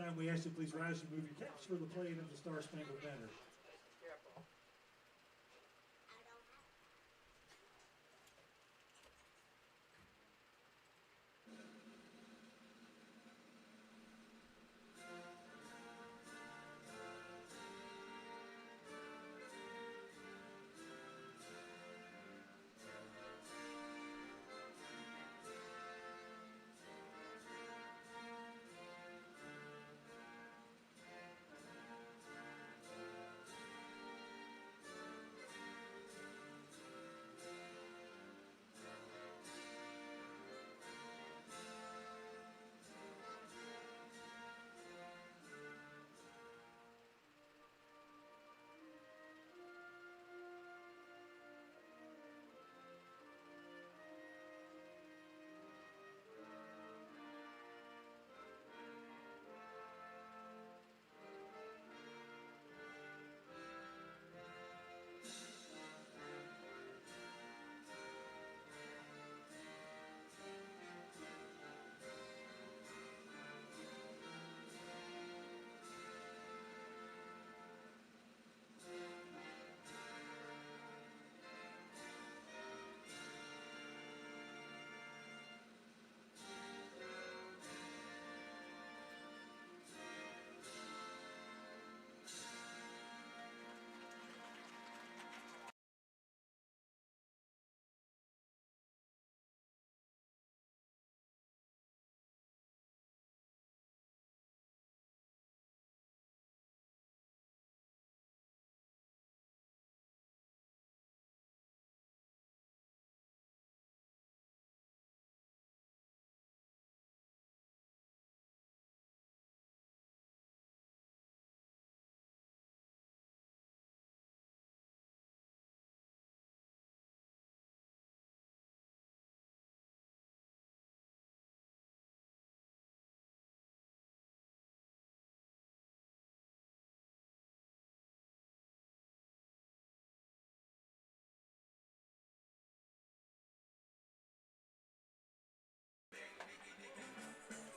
time, we ask you please rise and move your caps for the playing of the Star Spangled Banner.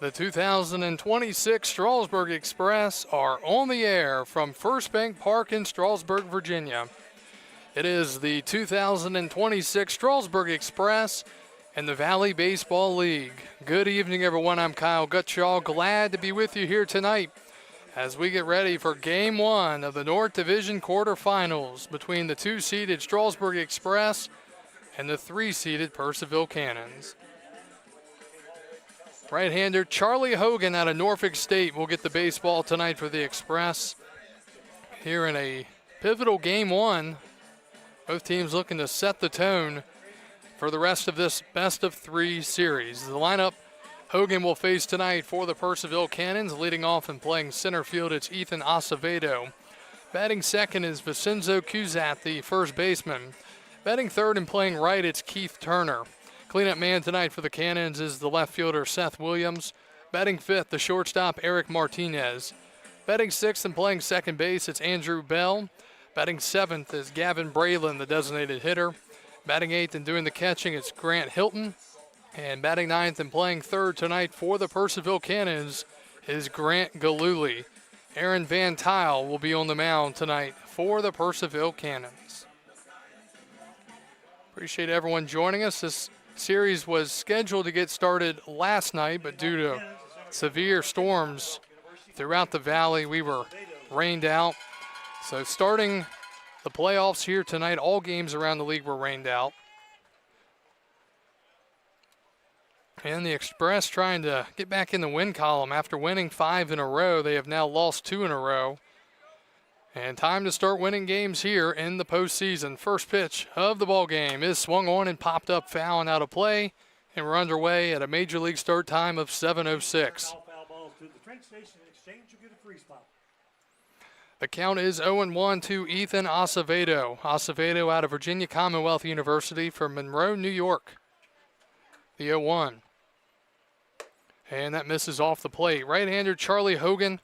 The 2026 Strasburg Express are on the air from First Bank Park in Strasburg, Virginia. It is the 2026 Strasburg Express and the Valley Baseball League. Good evening, everyone. I'm Kyle Gutshaw. Glad to be with you here tonight as we get ready for Game 1 of the North Division quarterfinals between the 2-seeded Strasburg Express and the 3-seeded Purcellville Cannons. Right-hander Charlie Hogan out of Norfolk State will get the baseball tonight for the Express. Here in a pivotal Game 1, both teams looking to set the tone for the rest of this best-of-3 series. The lineup Hogan will face tonight for the Purcellville Cannons. Leading off and playing center field, it's Ethan Acevedo. Batting second is Vincenzo Cusat, the first baseman. Batting third and playing right, it's Keith Turner. Cleanup man tonight for the Cannons is the left fielder Seth Williams. Batting fifth, the shortstop Eric Martinez. Batting sixth and playing second base, it's Andrew Bell. Batting seventh is Gavin Braylon, the designated hitter. Batting eighth and doing the catching, it's Grant Hilton. And batting ninth and playing third tonight for the Purcellville Cannons is Grant Galuli. Aaron Van Tile will be on the mound tonight for the Purcellville Cannons. Appreciate everyone joining us. This series was scheduled to get started last night, but due to severe storms throughout the valley, we were rained out. So starting the playoffs here tonight, all games around the league were rained out. And the Express trying to get back in the win column. After winning 5 in a row, they have now lost 2 in a row. And time to start winning games here in the postseason. First pitch of the ball game is swung on and popped up, foul and out of play. And we're underway at a major league start time of 7:06. The count is 0-1 to Ethan Acevedo. Acevedo out of Virginia Commonwealth University from Monroe, New York. The 0-1. And that misses off the plate. Right-hander Charlie Hogan,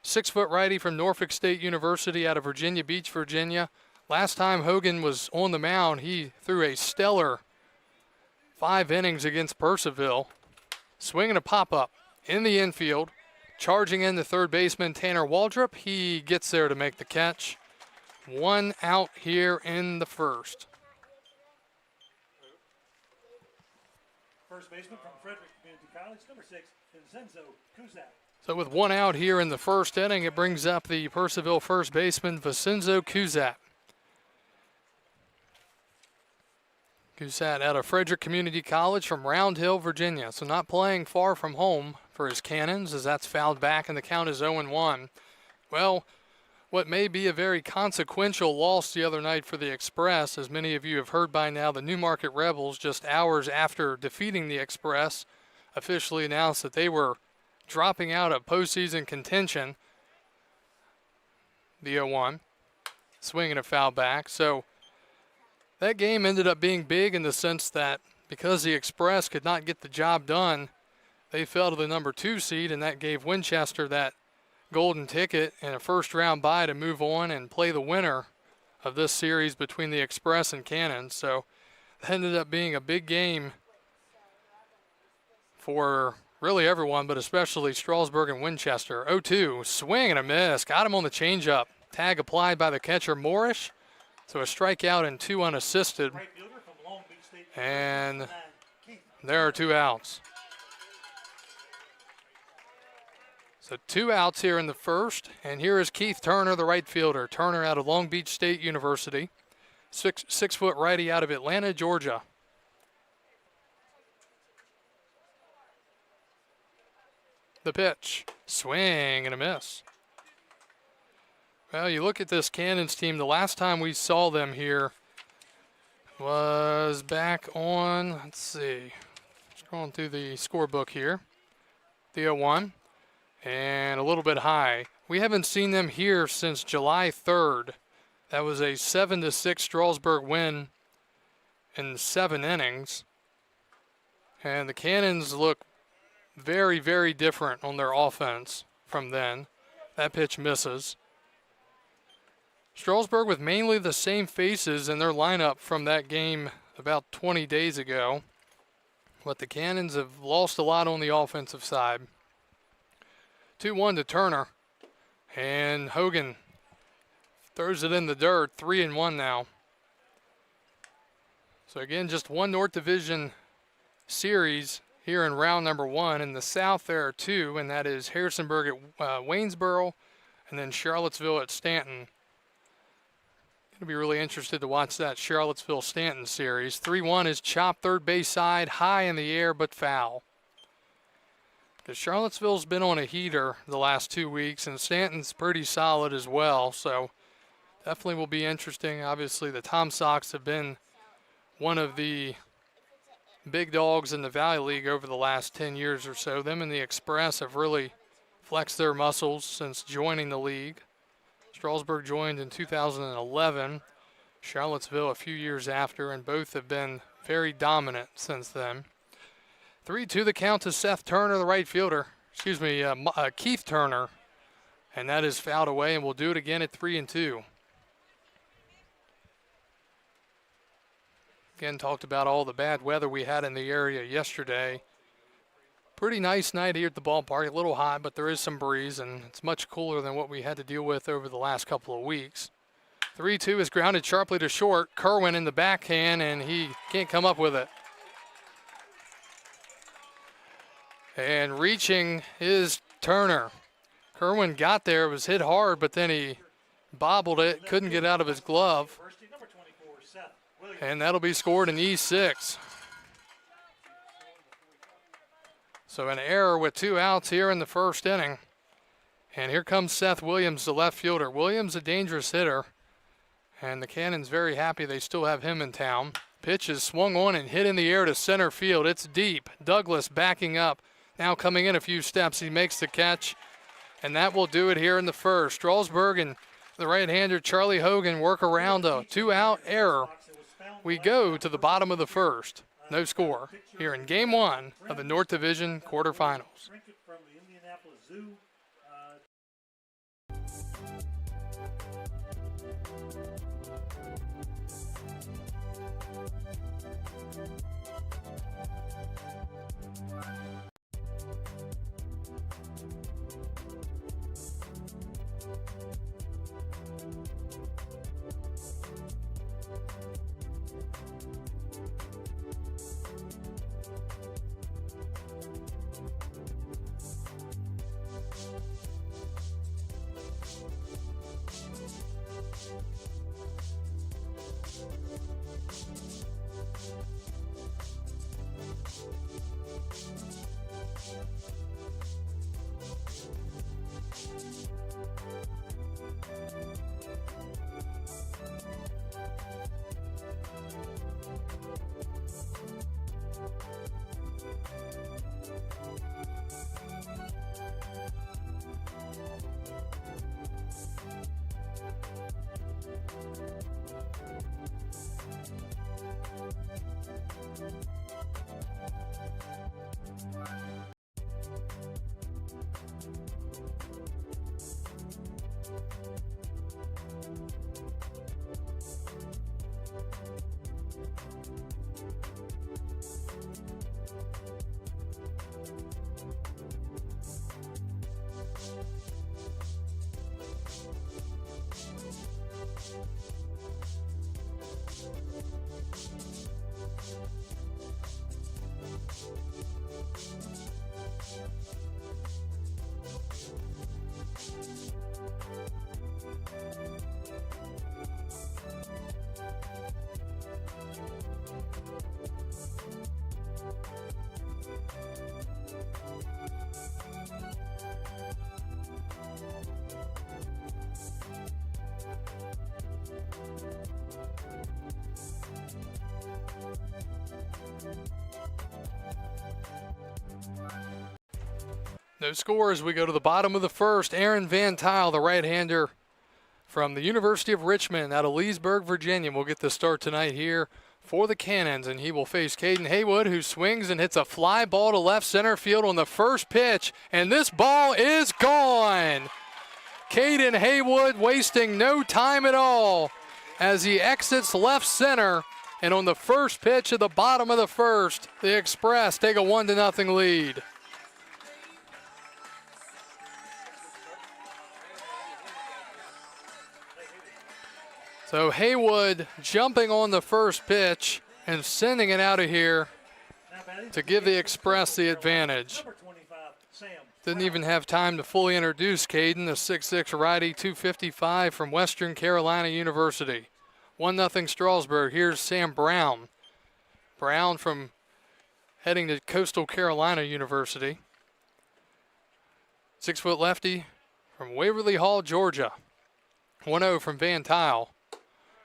6-foot righty from Norfolk State University out of Virginia Beach, Virginia. Last time Hogan was on the mound, he threw a stellar 5 innings against Purcellville. Swinging a pop-up in the infield. charging in the third baseman, Tanner Waldrop. He gets there to make the catch. 1 out here in the first. First baseman from Frederick Community College, number 6, Vincenzo Kuzak. So with 1 out here in the first inning, it brings up the Purcellville first baseman, Vincenzo Kuzak. Kuzak out of Frederick Community College from Round Hill, Virginia. So not playing far from home for his Cannons, as that's fouled back and the count is 0-1. Well, what may be a very consequential loss the other night for the Express, as many of you have heard by now, the Newmarket Rebels, just hours after defeating the Express, officially announced that they were dropping out of postseason contention. The 0-1, swinging a foul back. So that game ended up being big in the sense that because the Express could not get the job done, they fell to the number 2 seed, and that gave Winchester that golden ticket and a first-round bye to move on and play the winner of this series between the Express and Cannons. So it ended up being a big game for really everyone, but especially Strasburg and Winchester. 0-2, swing and a miss. Got him on the changeup. Tag applied by the catcher, Morrish. So a strikeout and 2 unassisted. And there are 2 outs. So 2 outs here in the first, and here is Keith Turner, the right fielder. Turner out of Long Beach State University, 6-foot righty out of Atlanta, Georgia. The pitch, swing and a miss. Well, you look at this Cannons team, the last time we saw them here was back on, let's see, scrolling through the scorebook here, the 0-1. And a little bit high. We haven't seen them here since July 3rd. That was a 7-6 Strasburg win in 7 innings. And the Cannons look very, very different on their offense from then. That pitch misses. Strasburg with mainly the same faces in their lineup from that game about 20 days ago. But the Cannons have lost a lot on the offensive side. 2-1 to Turner, and Hogan throws it in the dirt. 3-1 now. So again, just one North Division series here in round number 1. In the South, there are 2, and that is Harrisonburg at Waynesboro, and then Charlottesville at Stanton. Going to be really interested to watch that Charlottesville-Stanton series. 3-1 is chopped third base side, high in the air, but foul. Charlottesville's been on a heater the last 2 weeks, and Stanton's pretty solid as well, so definitely will be interesting. Obviously, the Tom Sox have been one of the big dogs in the Valley League over the last 10 years or so. Them and the Express have really flexed their muscles since joining the league. Strasburg joined in 2011, Charlottesville a few years after, and both have been very dominant since then. 3-2 the count to Seth Turner, the right fielder. Keith Turner. And that is fouled away, and we'll do it again at 3-2. Again, talked about all the bad weather we had in the area yesterday. Pretty nice night here at the ballpark. A little hot, but there is some breeze, and it's much cooler than what we had to deal with over the last couple of weeks. 3-2 is grounded sharply to short. Kerwin in the backhand, and he can't come up with it. And reaching is Turner. Kerwin got there, it was hit hard, but then he bobbled it, couldn't get out of his glove. And that'll be scored in E6. So an error with 2 outs here in the first inning. And here comes Seth Williams, the left fielder. Williams, a dangerous hitter. And the Cannons very happy they still have him in town. Pitch is swung on and hit in the air to center field. It's deep. Douglas backing up. Now coming in a few steps, he makes the catch, and that will do it here in the first. Strasburg and the right-hander Charlie Hogan work around a 2-out error. We go to the bottom of the first. No score here in Game 1 of the North Division quarterfinals. No score as we go to the bottom of the first. Aaron Van Tile, the right-hander from the University of Richmond out of Leesburg, Virginia, will get the start tonight here for the Cannons, and he will face Caden Haywood, who swings and hits a fly ball to left center field on the first pitch, and this ball is gone. Caden Haywood wasting no time at all as he exits left center, and on the first pitch of the bottom of the first, the Express take a 1-0 lead. So Haywood jumping on the first pitch and sending it out of here to give the Express the advantage. Didn't even have time to fully introduce Caden, the 6'6" righty, 255 from Western Carolina University. 1-0 Strasburg. Here's Sam Brown. Brown from heading to Coastal Carolina University. 6-foot lefty from Waverly Hall, Georgia. 1-0 from Van Tile.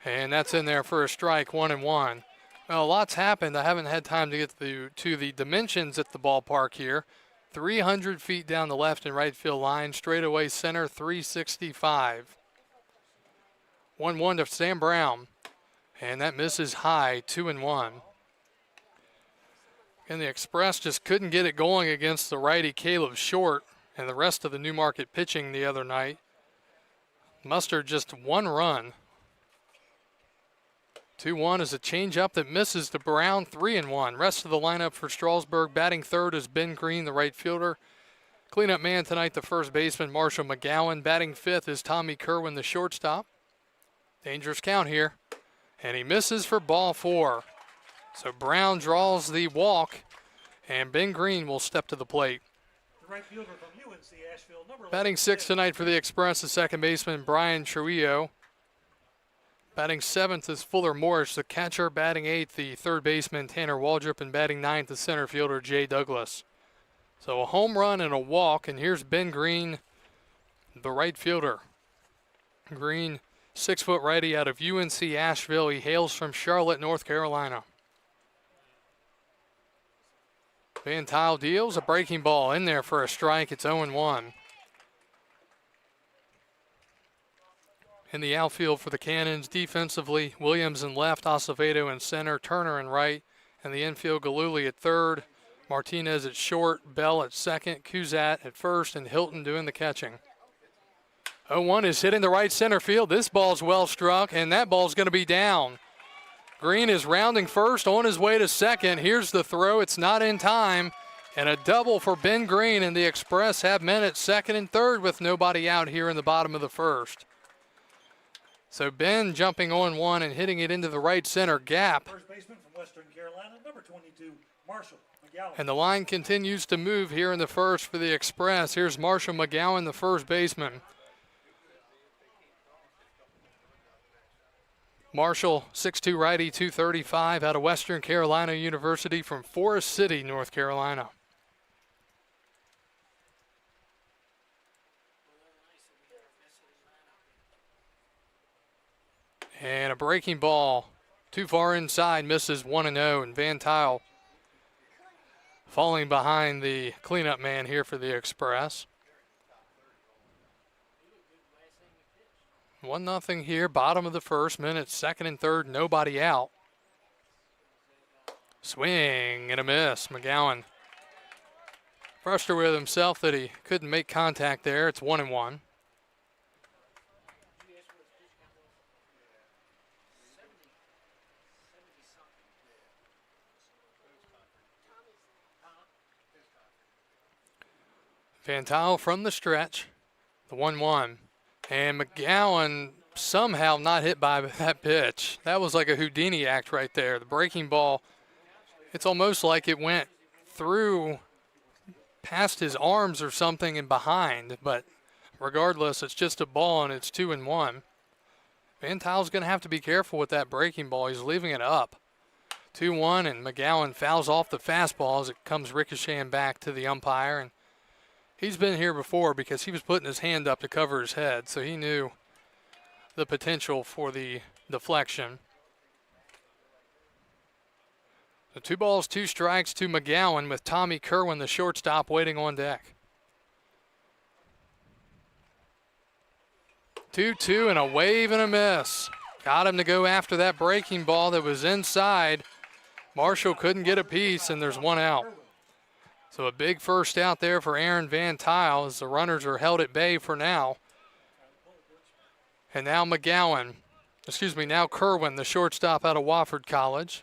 And that's in there for a strike, 1-1. Well, a lot's happened. I haven't had time to get to the dimensions at the ballpark here. 300 feet down the left and right field line, straightaway center, 365. 1-1 to Sam Brown, and that misses high, 2-1. And the Express just couldn't get it going against the righty Caleb Short and the rest of the Newmarket pitching the other night. Mustered just one run. 2-1 is a changeup that misses to Brown, 3-1. Rest of the lineup for Strasburg. Batting third is Ben Green, the right fielder. Cleanup man tonight, the first baseman, Marshall McGowan. Batting fifth is Tommy Kerwin, the shortstop. Dangerous count here. And he misses for ball 4. So Brown draws the walk, and Ben Green will step to the plate. The right fielder from UNC Asheville, number Batting sixth tonight for the Express, the second baseman, Brian Trujillo. Batting seventh is Fuller Morris, the catcher. Batting eighth, the third baseman, Tanner Waldrop. And batting ninth, the center fielder, Jay Douglas. So a home run and a walk, and here's Ben Green, the right fielder. Green, 6-foot righty out of UNC Asheville. He hails from Charlotte, North Carolina. Van Tile deals a breaking ball in there for a strike. It's 0-1. In the outfield for the Cannons, defensively, Williams in left, Acevedo in center, Turner in right, and the infield, Galuli at third, Martinez at short, Bell at second, Kuzat at first, and Hilton doing the catching. 0-1 is hit in the right center field. This ball's well struck, and that ball's going to be down. Green is rounding first, on his way to second. Here's the throw. It's not in time, and a double for Ben Green, and the Express have men at second and third with nobody out here in the bottom of the first. So Ben jumping on one and hitting it into the right center gap. First baseman from Western Carolina, number 22, Marshall McGowan. And the line continues to move here in the first for the Express. Here's Marshall McGowan, the first baseman. Marshall, 6'2" righty, 235 out of Western Carolina University from Forest City, North Carolina. And a breaking ball too far inside, misses 1-0, and Van Tile falling behind the cleanup man here for the Express. 1-0 here, bottom of the first, minutes second and third, nobody out. Swing and a miss. McGowan frustrated with himself that he couldn't make contact there. It's 1-1. Van Tile from the stretch, the 1-1. And McGowan somehow not hit by that pitch. That was like a Houdini act right there. The breaking ball, it's almost like it went through past his arms or something and behind. But regardless, it's just a ball and it's 2-1. Van Tile's going to have to be careful with that breaking ball. He's leaving it up. 2-1, and McGowan fouls off the fastball as it comes ricocheting back to the umpire. And he's been here before because he was putting his hand up to cover his head, so he knew the potential for the deflection. So 2 balls, 2 strikes to McGowan with Tommy Kerwin, the shortstop, waiting on deck. 2-2 and a wave and a miss. Got him to go after that breaking ball that was inside. Marshall couldn't get a piece, and there's one out. So a big first out there for Aaron Van Tile as the runners are held at bay for now. And now Kerwin, the shortstop out of Wofford College.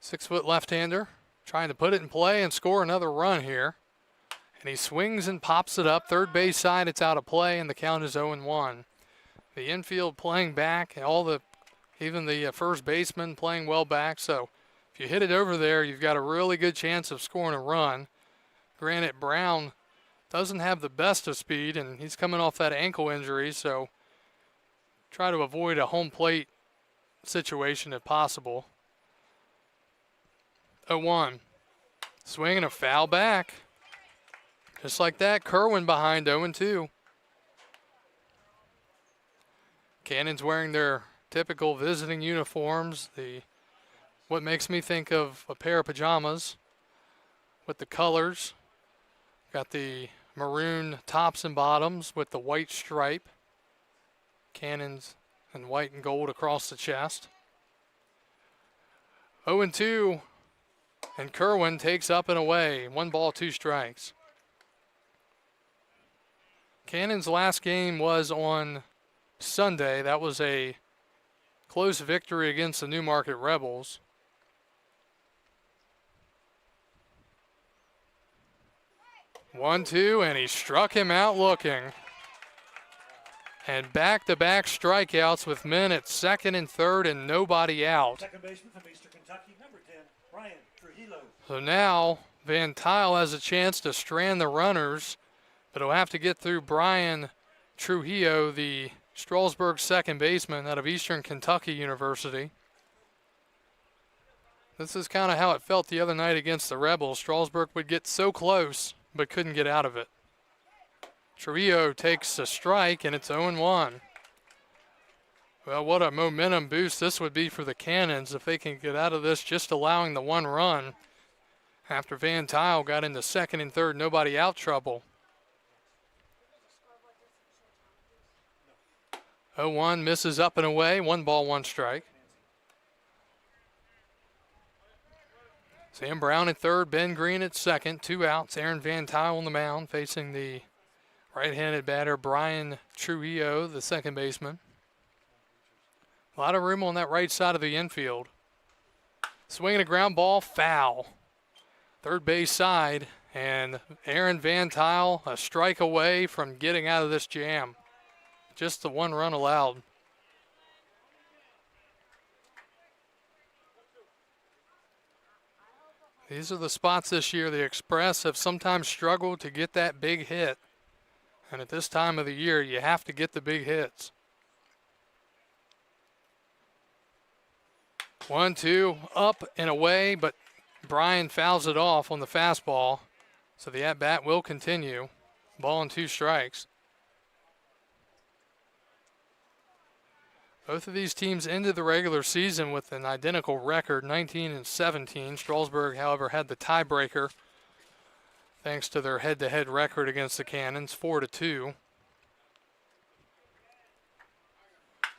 Six-foot left-hander trying to put it in play and score another run here. And he swings and pops it up. Third base side, it's out of play, and the count is 0-1. The infield playing back, and even the first baseman playing well back. So if you hit it over there, you've got a really good chance of scoring a run. Granted, Brown doesn't have the best of speed, and he's coming off that ankle injury, so try to avoid a home plate situation if possible. 0-1. Swing and a foul back. Just like that, Kerwin behind 0-2. Cannons wearing their typical visiting uniforms. What makes me think of a pair of pajamas with the colors. Got the maroon tops and bottoms with the white stripe. Cannons and white and gold across the chest. 0-2, and Kerwin takes up and away. 1 ball, 2 strikes. Cannon's last game was on Sunday. That was a close victory against the Newmarket Rebels. 1-2, and he struck him out looking. And back-to-back strikeouts with men at second and third and nobody out. Second baseman from Eastern Kentucky, number 10, Brian Trujillo. So now Van Tile has a chance to strand the runners, but he'll have to get through Brian Trujillo, the Strasburg second baseman out of Eastern Kentucky University. This is kind of how it felt the other night against the Rebels. Strasburg would get so close, but couldn't get out of it. Trujillo takes a strike, and it's 0-1. Well, what a momentum boost this would be for the Cannons if they can get out of this just allowing the 1 run after Van Tile got into second and third, nobody out trouble. 0-1 misses up and away, 1 ball, 1 strike. Sam Brown at third, Ben Green at second, 2 outs. Aaron Van Tile on the mound facing the right-handed batter Brian Trujillo, the second baseman. A lot of room on that right side of the infield. Swinging a ground ball, foul. Third base side, and Aaron Van Tile a strike away from getting out of this jam. Just the 1 run allowed. These are the spots this year the Express have sometimes struggled to get that big hit. And at this time of the year, you have to get the big hits. 1-2, up and away, but Brian fouls it off on the fastball. So the at-bat will continue. Ball and 2 strikes. Both of these teams ended the regular season with an identical record, 19-17. Strasburg, however, had the tiebreaker thanks to their head-to-head record against the Cannons, 4-2.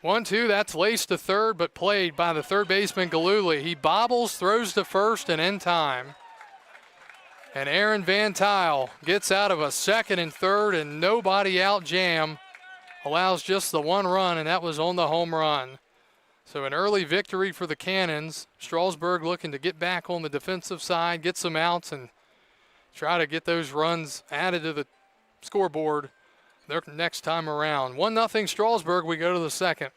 1-2, that's laced to third, but played by the third baseman Galuli. He bobbles, throws to first, and in time. And Aaron Van Tile gets out of a second and third and nobody out jam. Allows just the 1 run, and that was on the home run. So an early victory for the Cannons. Strasburg looking to get back on the defensive side, get some outs, and try to get those runs added to the scoreboard their next time around. 1-0 Strasburg. We go to the second.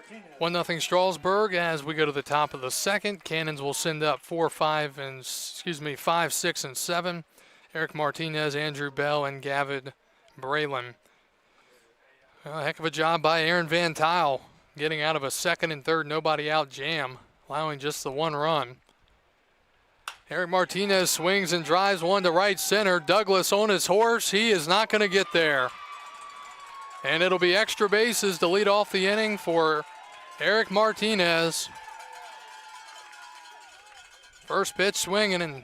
Martinez. 1-0 Strasburg as we go to the top of the second. Cannons will send up 5, 6, and 7. Eric Martinez, Andrew Bell, and Gavin Braylon. A heck of a job by Aaron Van Tile getting out of a second and third nobody out jam, allowing just the 1 run. Eric Martinez swings and drives one to right center. Douglas on his horse. He is not going to get there. And it'll be extra bases to lead off the inning for Eric Martinez. First pitch swinging, and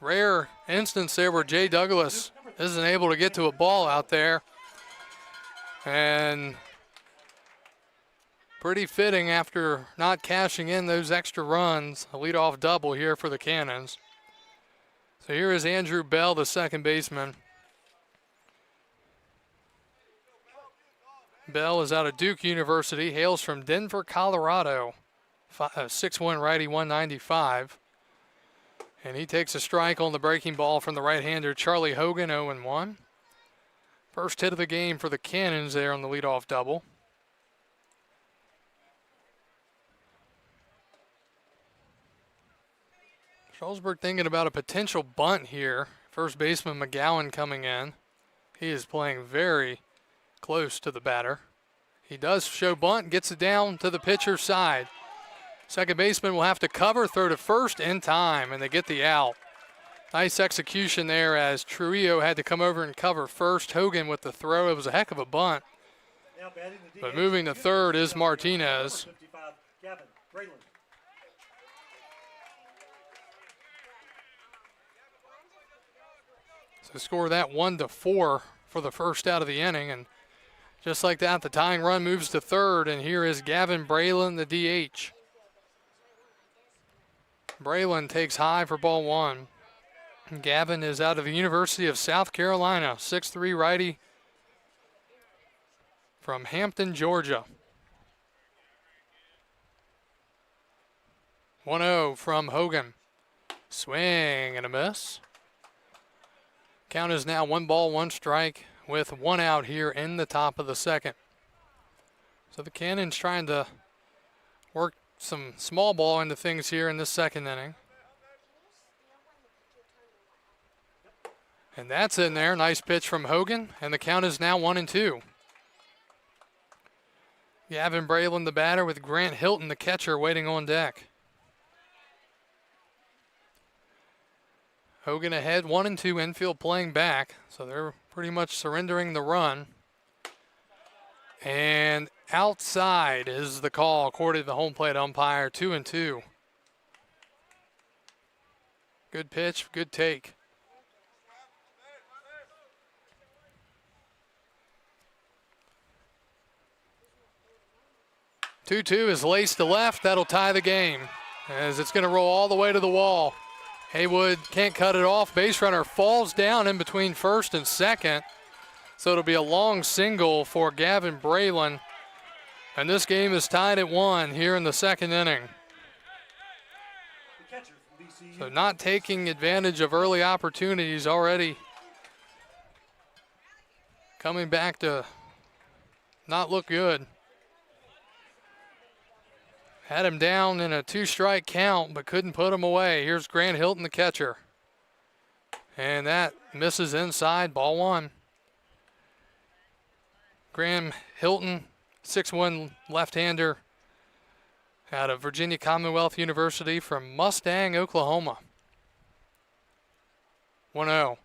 rare instance there where Jay Douglas isn't able to get to a ball out there. And pretty fitting after not cashing in those extra runs. A leadoff double here for the Cannons. So here is Andrew Bell, the second baseman. Bell is out of Duke University, hails from Denver, Colorado. 6'1" righty, 195. And he takes a strike on the breaking ball from the right-hander Charlie Hogan, 0-1. First hit of the game for the Cannons there on the leadoff double. Strasburg thinking about a potential bunt here. First baseman McGowan coming in. He is playing very close to the batter. He does show bunt, gets it down to the pitcher's side. Second baseman will have to cover, throw to first in time, and they get the out. Nice execution there as Trujillo had to come over and cover first. Hogan with the throw. It was a heck of a bunt. But moving to third is Martinez. So score that 1-4 for the first out of the inning. And just like that, the tying run moves to third. And here is Gavin Braylon, the DH. Braylon takes high for ball 1. Gavin is out of the University of South Carolina, 6'3" righty from Hampton, Georgia. 1-0 from Hogan. Swing and a miss. Count is now 1 ball, 1 strike with 1 out here in the top of the second. So the Cannons trying to work some small ball into things here in this second inning. And that's in there. Nice pitch from Hogan, and the count is now 1-2. Gavin Braylon, the batter, with Grant Hilton, the catcher, waiting on deck. Hogan ahead, 1-2, infield playing back, so they're pretty much surrendering the run. And outside is the call, according to the home plate umpire, 2-2. Good pitch, good take. 2-2 is laced to left. That'll tie the game as it's going to roll all the way to the wall. Haywood can't cut it off. Base runner falls down in between first and second. So it'll be a long single for Gavin Braylon. And this game is tied at 1 here in the second inning. So not taking advantage of early opportunities already. Coming back to not look good. Had him down in a 2-strike count, but couldn't put him away. Here's Grant Hilton, the catcher. And that misses inside, ball 1. Graham Hilton, 6'1" left-hander out of Virginia Commonwealth University from Mustang, Oklahoma. 1-0.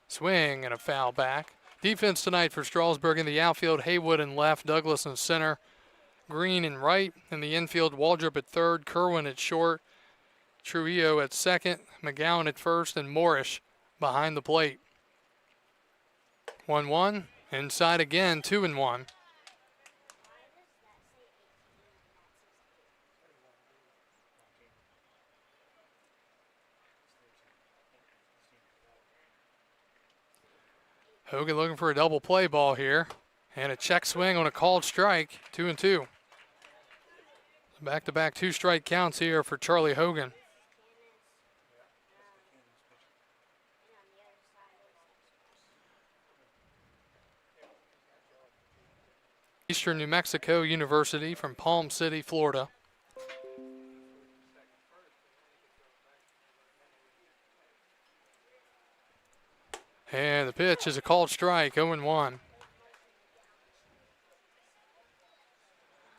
Swing and a foul back. Defense tonight for Strasburg in the outfield, Haywood in left, Douglas in center. Green in right. In the infield, Waldrop at third, Kerwin at short, Trujillo at second, McGowan at first, and Morrish behind the plate. 1-1. Inside again, 2-1. Hogan looking for a double play ball here. And a check swing on a called strike, 2-2. Back-to-back 2-strike counts here for Charlie Hogan. Eastern New Mexico University from Palm City, Florida. And the pitch is a called strike, 0-1.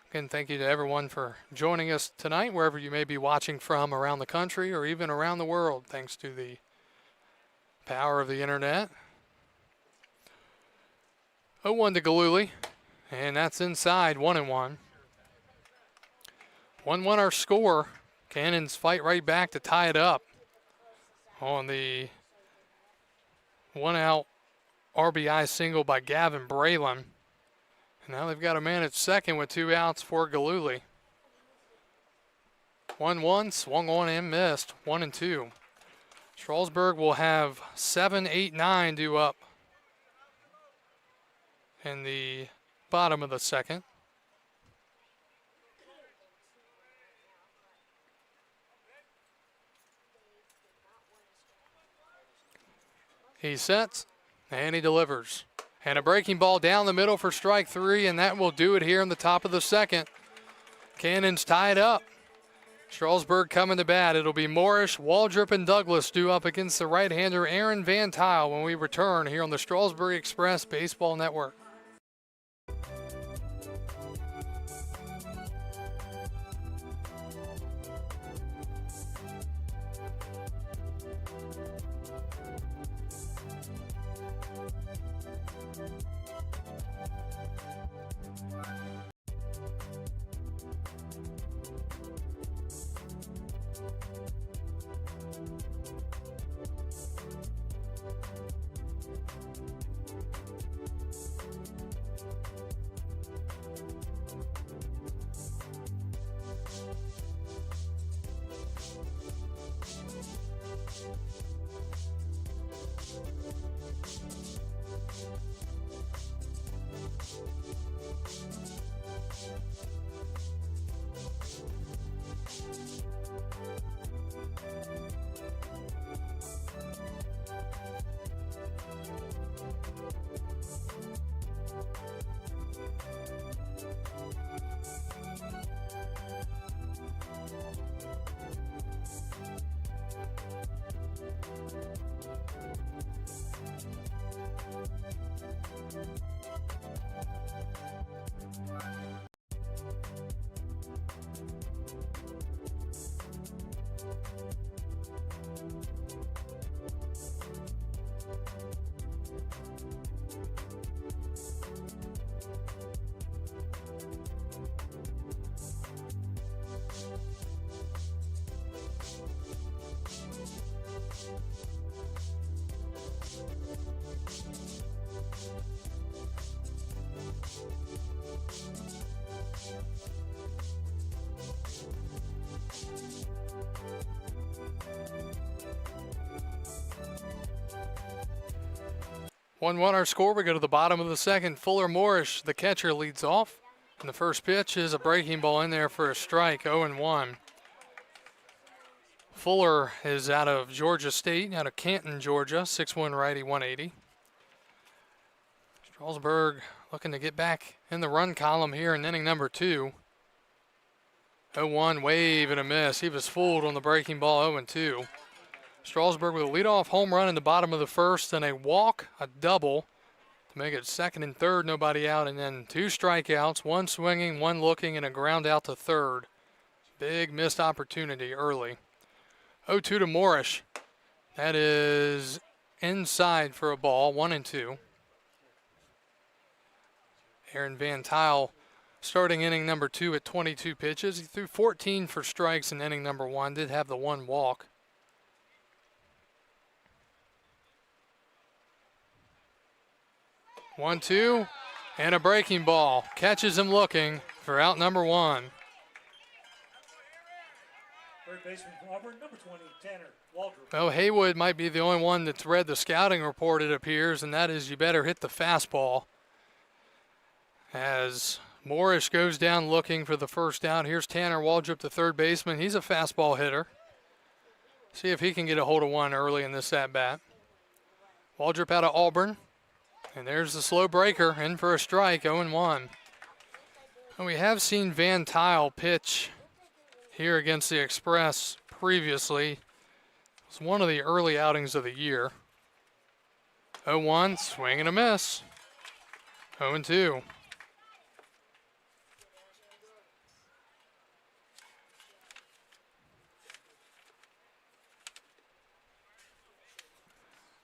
Again, thank you to everyone for joining us tonight, wherever you may be watching from around the country or even around the world, thanks to the power of the internet. 0-1 to Gillooly, and that's inside, 1-1. 1-1 our score. Cannons fight right back to tie it up on the one-out RBI single by Gavin Braylon. And now they've got a man at second with 2 outs for Gillooly. 1-1, swung on and missed, 1-2. Strasburg will have 7, 8, 9 due up in the bottom of the second. He sets, and he delivers. And a breaking ball down the middle for strike 3, and that will do it here in the top of the second. Cannons tied up. Strasburg coming to bat. It'll be Morris, Waldrop, and Douglas due up against the right-hander Aaron Van Tile when we return here on the Strasburg Express Baseball Network. One our score. We go to the bottom of the second. Fuller Morris, the catcher, leads off. And the first pitch is a breaking ball in there for a strike, 0-1. Fuller is out of Georgia State, out of Canton, Georgia, 6'1" righty, 180. Strasburg looking to get back in the run column here in inning number 2. 0-1, wave and a miss. He was fooled on the breaking ball, 0-2. Strasburg with a leadoff home run in the bottom of the first and a walk, a double to make it second and third, nobody out, and then 2 strikeouts, 1 swinging, 1 looking, and a ground out to third. Big missed opportunity early. 0-2 to Morris. That is inside for a ball, 1-2. Aaron Van Tile starting inning number 2 at 22 pitches. He threw 14 for strikes in inning number 1, did have the 1 walk. One, two, and a breaking ball. Catches him looking for out number 1. Third baseman from Auburn, number 20, Tanner Waldrop. Well, Haywood might be the only one that's read the scouting report, it appears, and that is you better hit the fastball. As Morris goes down looking for the first out. Here's Tanner Waldrop, the third baseman. He's a fastball hitter. See if he can get a hold of one early in this at-bat. Waldrop out of Auburn. And there's the slow breaker, in for a strike, 0-1. And we have seen Van Tile pitch here against the Express previously. It's one of the early outings of the year. 0-1, swing and a miss. 0-2.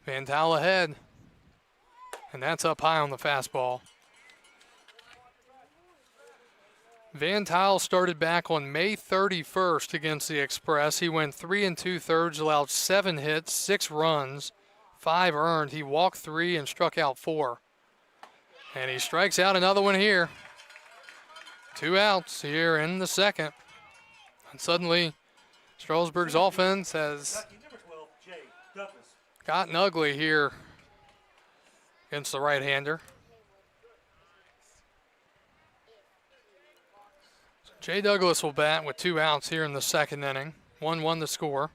Van Tile ahead. And that's up high on the fastball. Van Tile started back on May 31st against the Express. He went 3 2/3, allowed 7 hits, 6 runs, 5 earned. He walked 3 and struck out 4. And he strikes out another one here. 2 outs here in the second. And suddenly, Strasburg's offense has gotten ugly here against the right-hander. Jay Douglas will bat with 2 outs here in the second inning. 1-1 the score.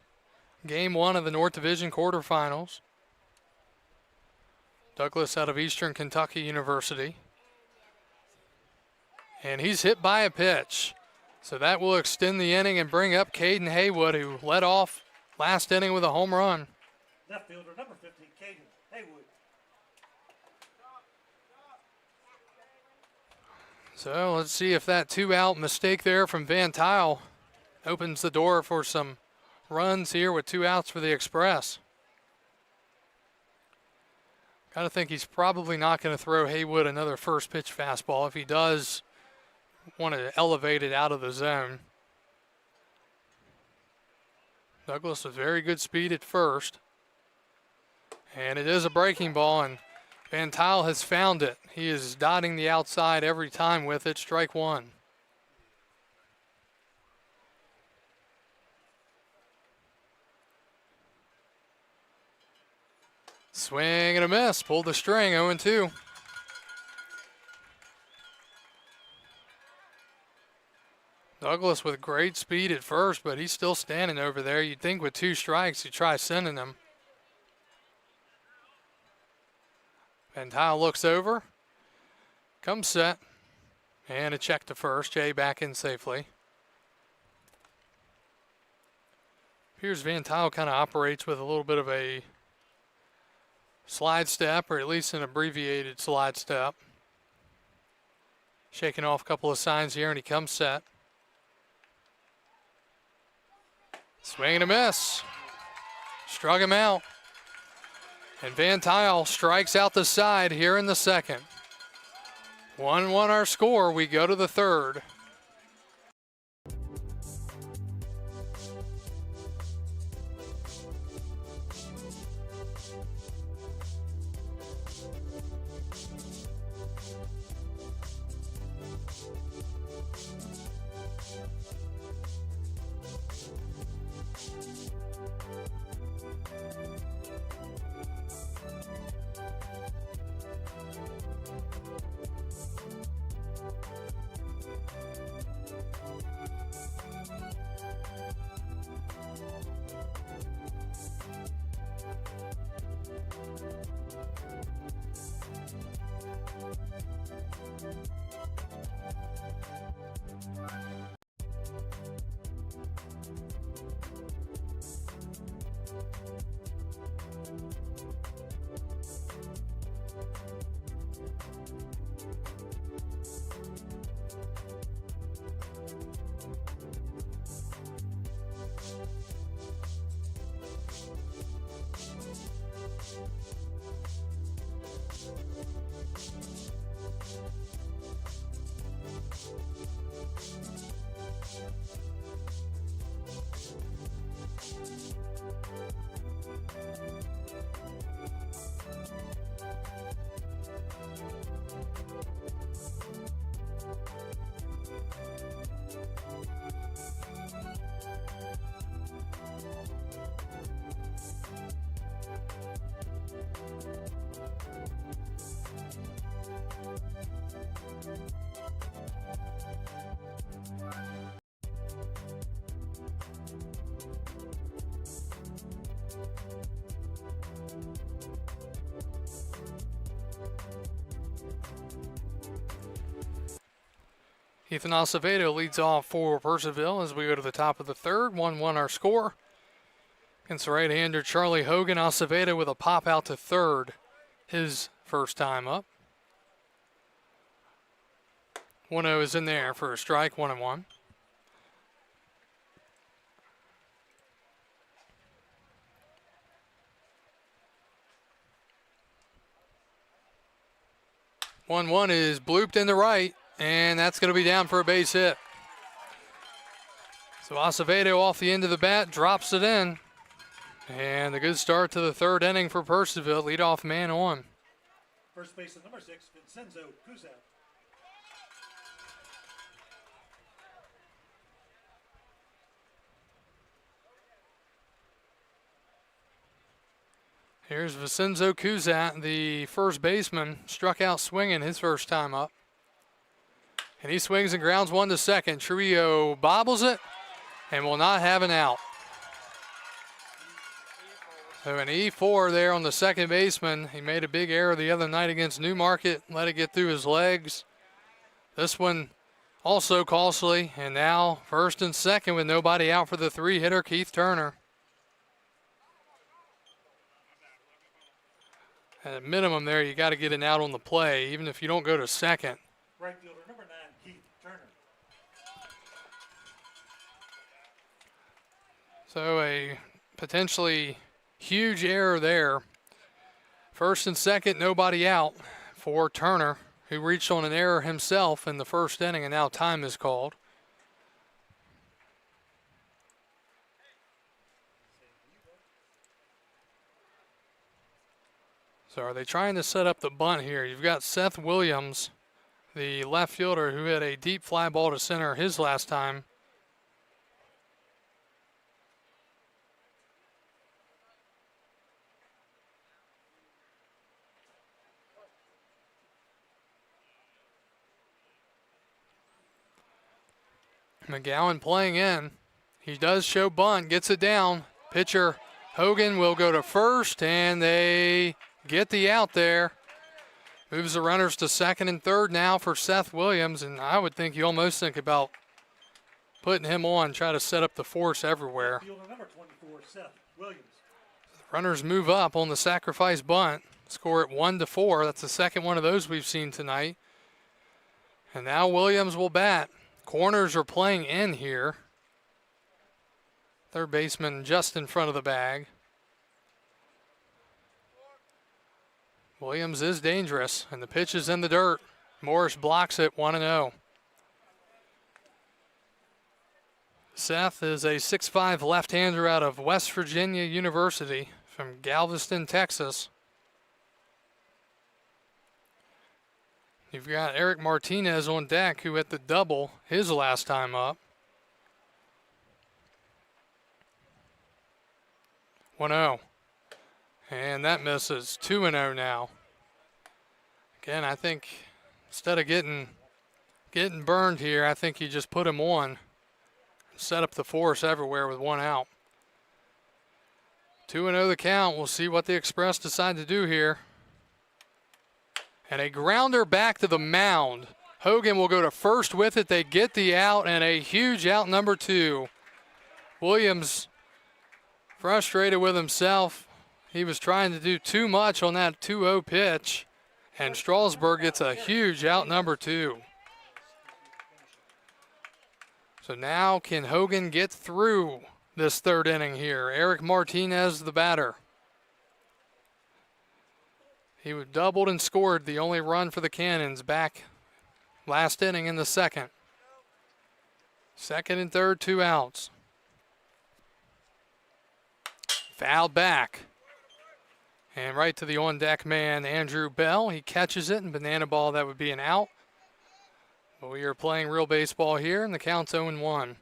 Game 1 of the North Division quarterfinals. Douglas out of Eastern Kentucky University. And he's hit by a pitch. So that will extend the inning and bring up Caden Haywood, who led off last inning with a home run. Left fielder, number 15, Caden Haywood. So let's see if that 2-out mistake there from Van Tile opens the door for some runs here with 2 outs for the Express. Got to think he's probably not going to throw Haywood another first pitch fastball. If he does, want to elevate it out of the zone. Douglas with very good speed at first. And it is a breaking ball, and Van Tile has found it. He is dotting the outside every time with it. Strike 1. Swing and a miss. Pulled the string. 0-2. Douglas with great speed at first, but he's still standing over there. You'd think with 2 strikes, he'd try sending him. Van Tile looks over, comes set, and a check to first. Jay back in safely. Appears Van Tile kind of operates with a little bit of a slide step, or at least an abbreviated slide step. Shaking off a couple of signs here, and he comes set. Swing and a miss. Struck him out. And Van Tile strikes out the side here in the second. 1-1 our score. We go to the third. Ethan Acevedo leads off for Purcellville as we go to the top of the third. 1-1 our score. Against the right-hander Charlie Hogan. Acevedo with a pop out to third, his first time up. 1-0 is in there for a strike, 1-1. One is blooped in the right, and that's going to be down for a base hit. So Acevedo off the end of the bat, drops it in. And a good start to the third inning for Purcellville. Leadoff man on. First baseman number 6, Vincenzo Kuzak. Here's Vincenzo Kuzak, the first baseman, struck out swinging his first time up. And he swings and grounds one to second. Trujillo bobbles it and will not have an out. So an E4 there on the second baseman. He made a big error the other night against Newmarket, let it get through his legs. This one also costly, and now first and second with nobody out for the three-hitter, Keith Turner. At minimum there, you got to get an out on the play, even if you don't go to second. Right fielder number 9, Keith Turner. So a potentially huge error there. First and second, nobody out for Turner, who reached on an error himself in the first inning, and now time is called. So are they trying to set up the bunt here? You've got Seth Williams, the left fielder who hit a deep fly ball to center his last time. McGowan playing in. He does show bunt, gets it down. Pitcher Hogan will go to first, and they get the out there. Moves the runners to second and third now for Seth Williams, and I would think you almost think about putting him on, try to set up the force everywhere. Fielder number 24, Seth Williams. Runners move up on the sacrifice bunt, score it 1-4. That's the second one of those we've seen tonight. And now Williams will bat. Corners are playing in here. Third baseman just in front of the bag. Williams is dangerous, and the pitch is in the dirt. Morris blocks it, 1-0. Seth is a 6'5" left-hander out of West Virginia University from Galveston, Texas. You've got Eric Martinez on deck, who hit the double his last time up. 1-0. And that misses. 2-0 now. Again, I think instead of getting burned here, I think you just put him on. Set up the force everywhere with one out. 2-0 the count. We'll see what the Express decide to do here. And a grounder back to the mound. Hogan will go to first with it. They get the out, and a huge out, number 2. Williams frustrated with himself. He was trying to do too much on that 2-0 pitch, and Strasburg gets a huge out, number 2. So now can Hogan get through this third inning here? Eric Martinez, the batter. He doubled and scored the only run for the Cannons back last inning in the second. Second and third, 2 outs. Fouled back. And right to the on-deck man, Andrew Bell. He catches it, and banana ball, that would be an out. But we are playing real baseball here, and the count's 0-1.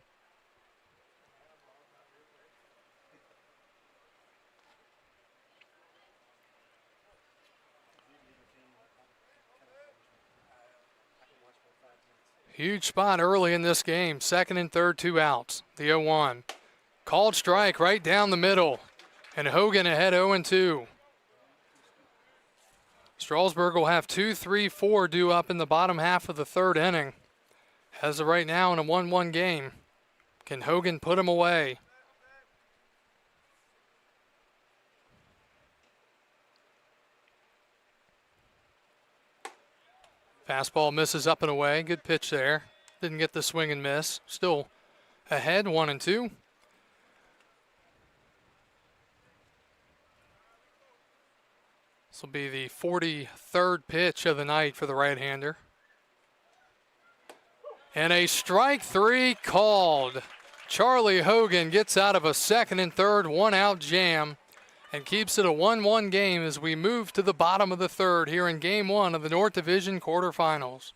Huge spot early in this game. Second and third, 2 outs. The 0-1. Called strike right down the middle. And Hogan ahead 0-2. Strasburg will have 2, 3, 4 due up in the bottom half of the third inning. As of right now in a 1-1 game, can Hogan put him away? Fastball misses up and away. Good pitch there. Didn't get the swing and miss. Still ahead, 1-2. This will be the 43rd pitch of the night for the right-hander. And a strike three called. Charlie Hogan gets out of a second and third one-out jam and keeps it a 1-1 game as we move to the bottom of the third here in Game 1 of the North Division quarterfinals.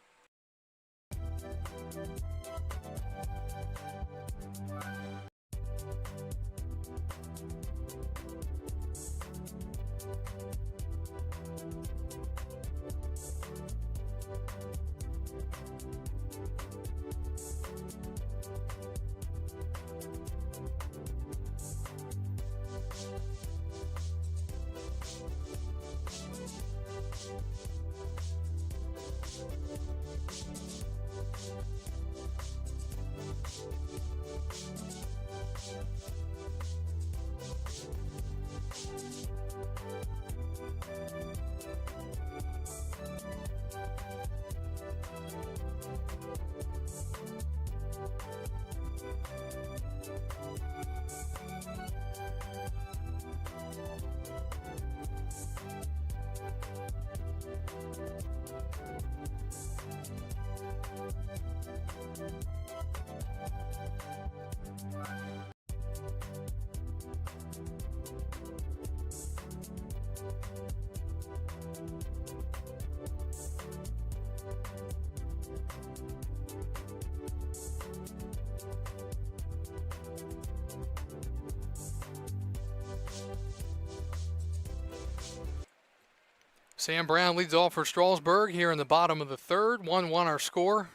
Sam Brown leads off for Strasburg here in the bottom of the third. 1-1 our score.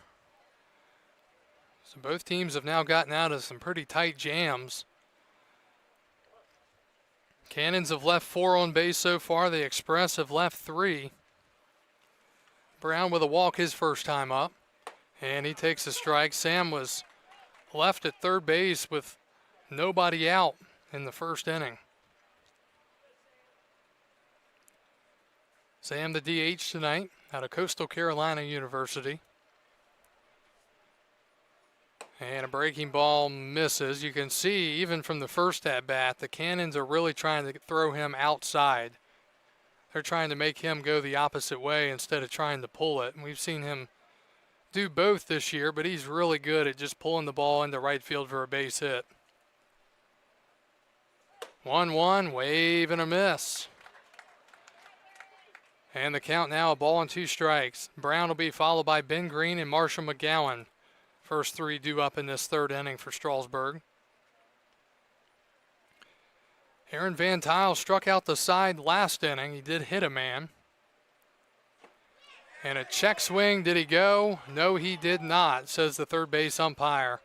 So both teams have now gotten out of some pretty tight jams. Cannons have left 4 on base so far. The Express have left 3. Brown with a walk his first time up. And he takes a strike. Sam was left at third base with nobody out in the first inning. Sam the DH tonight out of Coastal Carolina University. And a breaking ball misses. You can see even from the first at bat, the Cannons are really trying to throw him outside. They're trying to make him go the opposite way instead of trying to pull it. And we've seen him do both this year, but he's really good at just pulling the ball into right field for a base hit. 1-1, wave and a miss. And the count now, a ball and 2 strikes. Brown will be followed by Ben Green and Marshall McGowan. First 3 due up in this third inning for Strasburg. Aaron Van Tile struck out the side last inning. He did hit a man. And a check swing, did he go? No, he did not, says the third base umpire.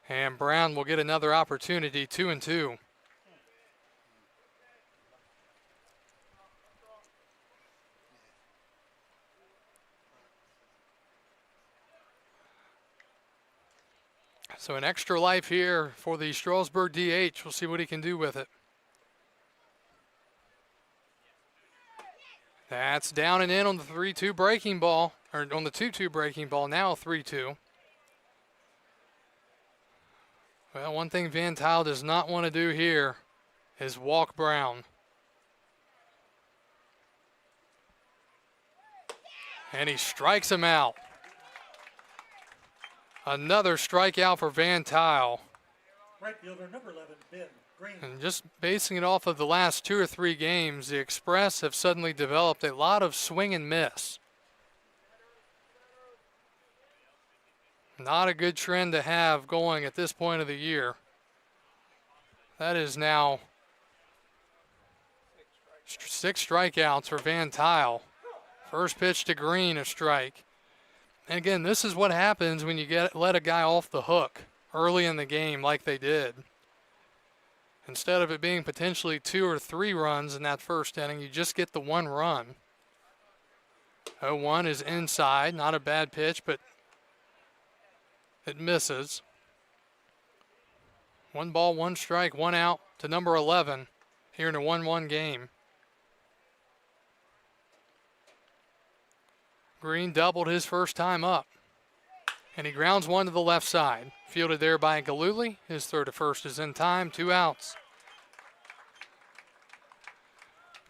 And Brown will get another opportunity, 2-2. So an extra life here for the Strasburg DH. We'll see what he can do with it. That's down and in on the 3-2 breaking ball, or on the 2-2 breaking ball, now 3-2. Well, one thing Van Tile does not want to do here is walk Brown. And he strikes him out. Another strikeout for Van Tile. Right fielder, number 11, Ben Green. And just basing it off of the last 2 or 3 games, the Express have suddenly developed a lot of swing and miss. Not a good trend to have going at this point of the year. That is now 6 strikeouts for Van Tile. First pitch to Green, a strike. And again, this is what happens when you let a guy off the hook early in the game like they did. Instead of it being potentially 2 or 3 runs in that first inning, you just get the 1 run. 0-1 is inside, not a bad pitch, but It misses. 1 ball, 1 strike, 1 out to number 11 here in a 1-1 game. Green doubled his first time up. And he grounds one to the left side. Fielded there by Galuli. His throw to first is in time. 2 outs.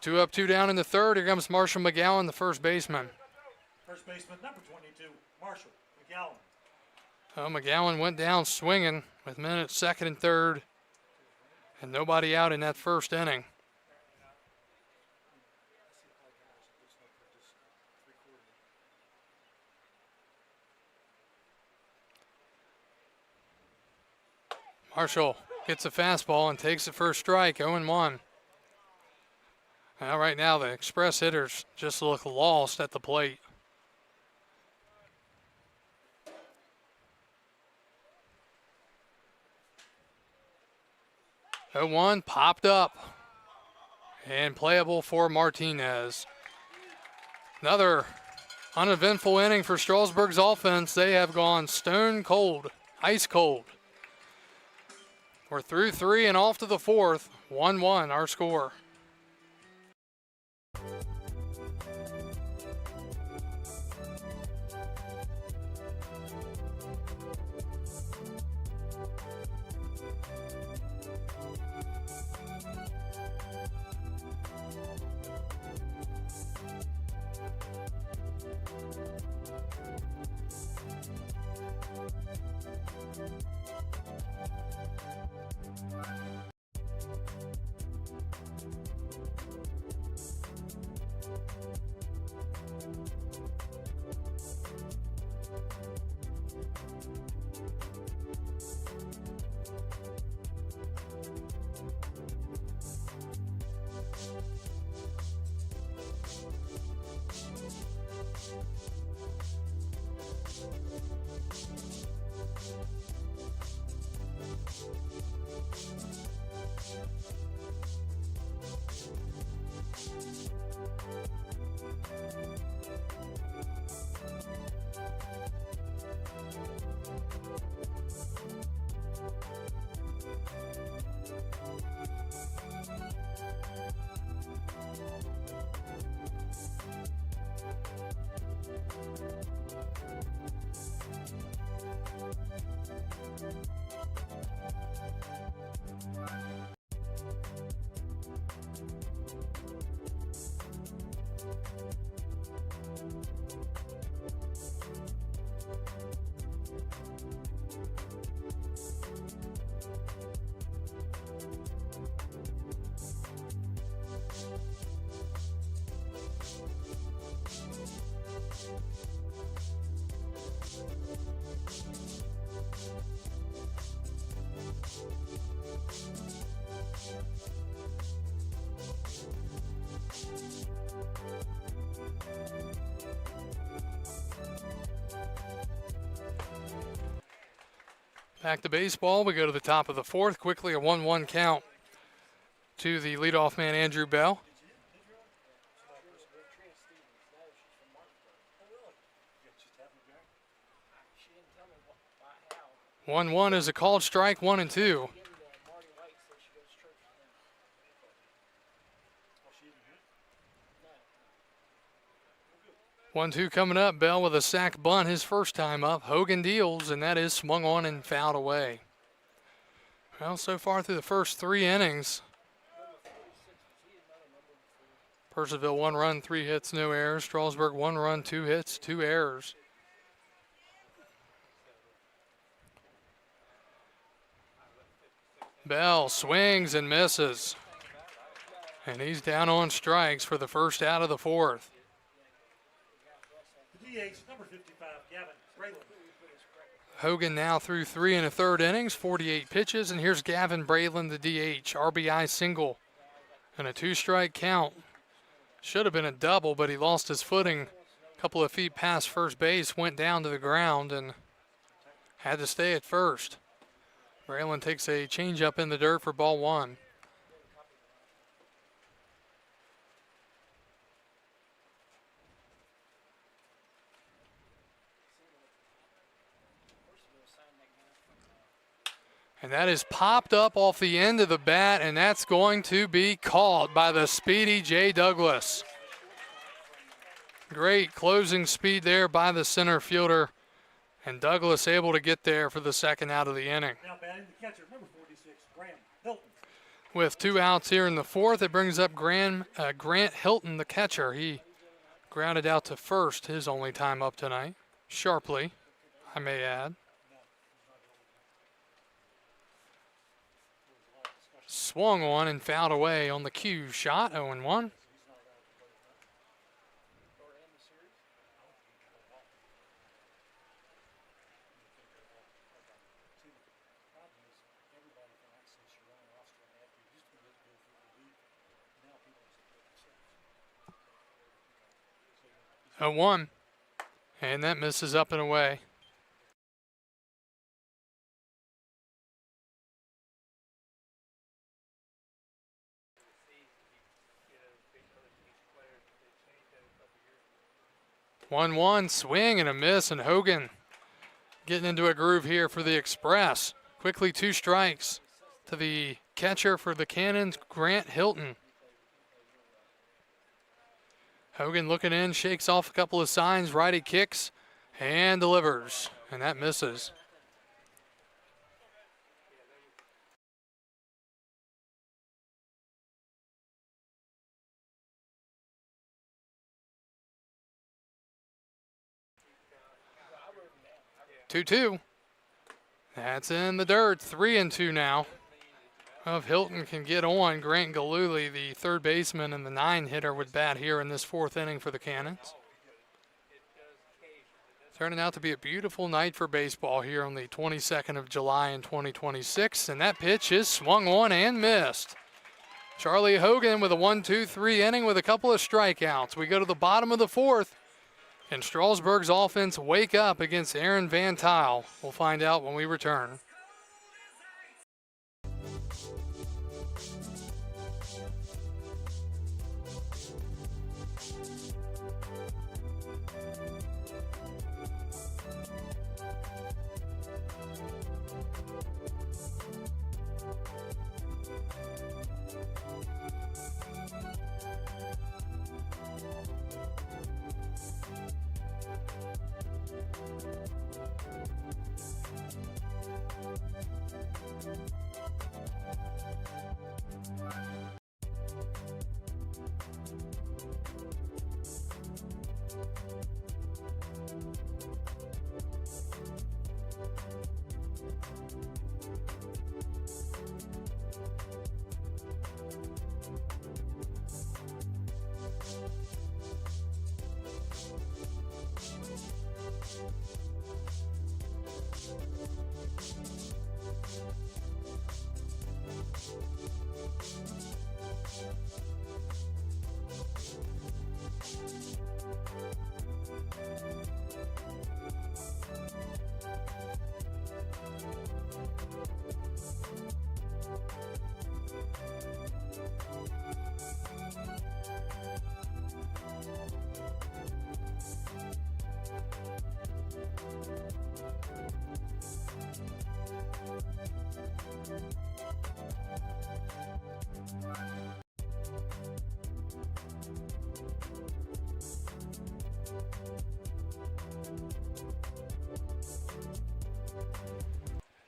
2 up, 2 down in the third. Here comes Marshall McGowan, the first baseman. First baseman, number 22, Marshall McGowan. Oh, McGowan went down swinging with men at second and third. And nobody out in that first inning. Marshall gets a fastball and takes it for a strike, 0-1. Now, right now, the Express hitters just look lost at the plate. Oh, 1 popped up and playable for Martinez. Another uneventful inning for Strasburg's offense. They have gone stone cold, ice cold. We're through 3 and off to the 4th. 1-1 our score. Back to baseball. We go to the top of the 4th. Quickly a 1-1 count to the leadoff man, Andrew Bell. 1-1 is a called strike, 1-2. 1-2 coming up. Bell with a sac bunt his first time up. Hogan deals, and that is swung on and fouled away. Well, so far through the first 3 innings, Purcellville 1 run, 3 hits, no errors. Strasburg 1 run, 2 hits, 2 errors. Bell swings and misses. And he's down on strikes for the first out of the 4th. DH, number 55, Gavin Braylon. Hogan now through 3 1/3 innings, 48 pitches, and here's Gavin Braylon, the DH. RBI single and a 2-strike count. Should have been a double, but he lost his footing a couple of feet past first base, went down to the ground, and had to stay at first. Braylon takes a changeup in the dirt for ball 1. And that is popped up off the end of the bat, and that's going to be caught by the speedy Jay Douglas. Great closing speed there by the center fielder, and Douglas able to get there for the second out of the inning. Now batting the catcher, number 46, Graham Hilton. With 2 outs here in the fourth, it brings up Grant Hilton, the catcher. He grounded out to first his only time up tonight, sharply, I may add. Swung on and fouled away on the cue shot, 0-1. A 1, and that misses up and away. One swing and a miss, and Hogan getting into a groove here for the Express. Quickly 2 strikes to the catcher for the Cannons, Grant Hilton. Hogan looking in, shakes off a couple of signs, righty kicks, and delivers, and that misses. Two. That's in the dirt. 3-2 now. Well, if Hilton can get on, Grant Galuli, the third baseman and the 9-hitter, would bat here in this 4th inning for the Cannons. Turning out to be a beautiful night for baseball here on the 22nd of July in 2026, and that pitch is swung on and missed. Charlie Hogan with a 1-2-3 inning with a couple of strikeouts. We go to the bottom of the 4th, and Strasburg's offense wake up against Aaron Van Tile. We'll find out when we return.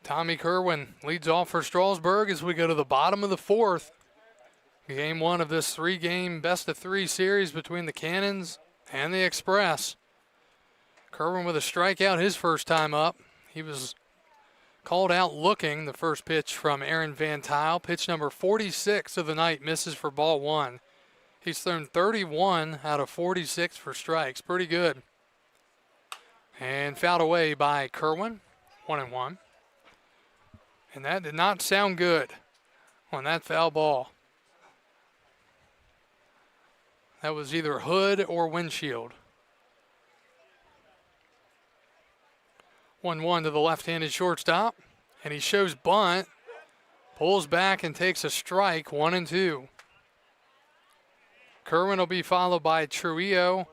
Tommy Kerwin leads off for Strasburg as we go to the bottom of the 4th. Game 1 of this 3-game best-of-3 series between the Cannons and the Express. Kerwin with a strikeout his first time up. He was called out looking. The first pitch from Aaron Van Tile. Pitch number 46 of the night misses for ball 1. He's thrown 31 out of 46 for strikes. Pretty good. And fouled away by Kerwin. 1-1. And that did not sound good on that foul ball. That was either hood or windshield. 1-1 to the left-handed shortstop. And he shows bunt. Pulls back and takes a strike, 1-2. Kerwin will be followed by Trujillo.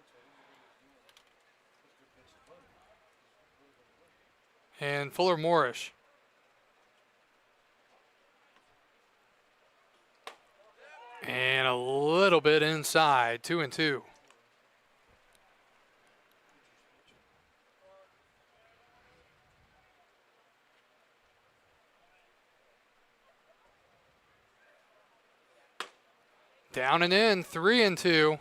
And Fuller Morrish. a little bit inside, 2-2. Down and in, 3-2.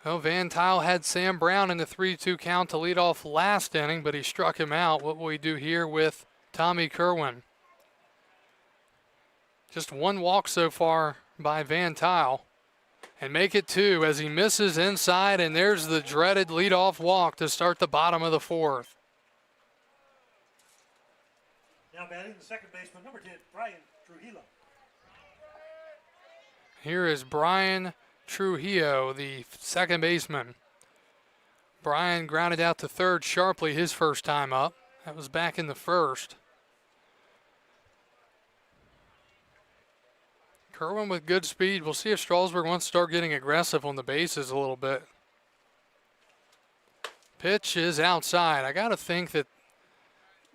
Well, Van Tile had Sam Brown in the 3-2 count to lead off last inning, but he struck him out. What will he do here with Tommy Kerwin? Just one walk so far by Van Tile. And make it 2 as he misses inside, and there's the dreaded leadoff walk to start the bottom of the 4th. Now batting the second baseman, number 10, Brian Trujillo. Here is Brian Trujillo, the second baseman. Brian grounded out to third sharply his first time up. That was back in the first. Kerwin with good speed. We'll see if Strasburg wants to start getting aggressive on the bases a little bit. Pitch is outside. I got to think that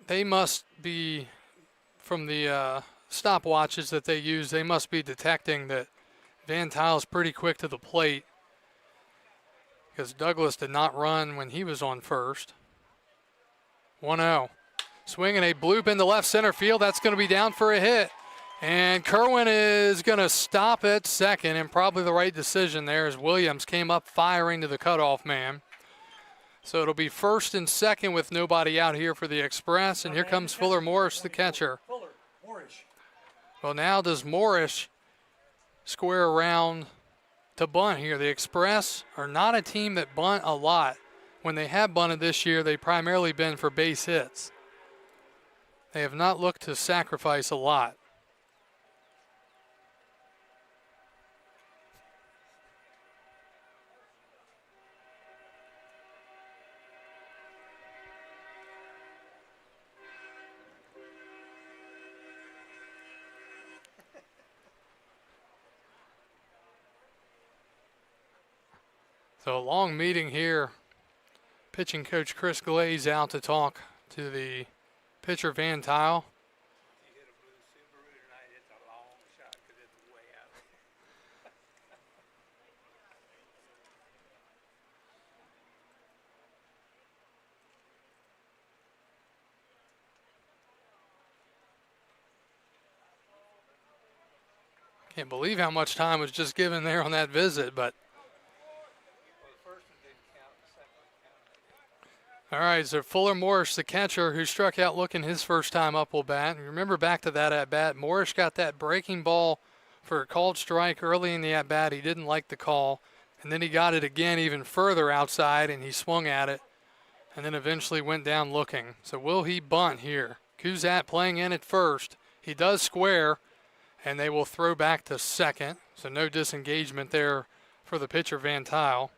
they must be, from the stopwatches that they use, they must be detecting that Van Tile's pretty quick to the plate, because Douglas did not run when he was on first. 1-0. Swinging a bloop into left center field. That's going to be down for a hit. And Kerwin is going to stop at second, and probably the right decision there as Williams came up firing to the cutoff man. So it'll be first and second with nobody out here for the Express, and here comes Fuller Morris, the catcher. Well, now does Morris square around to bunt here? The Express are not a team that bunt a lot. When they have bunted this year, they've primarily been for base hits. They have not looked to sacrifice a lot. So a long meeting here. Pitching coach Chris Glaze out to talk to the pitcher Van Tile. Can't believe how much time was just given there on that visit, but all right, so Fuller Morris, the catcher who struck out looking his first time up, will bat. And remember back to that at-bat, Morris got that breaking ball for a called strike early in the at-bat. He didn't like the call. And then he got it again even further outside, and he swung at it and then eventually went down looking. So will he bunt here? Kuzat playing in at first. He does square, and they will throw back to second. So no disengagement there for the pitcher Van Tile.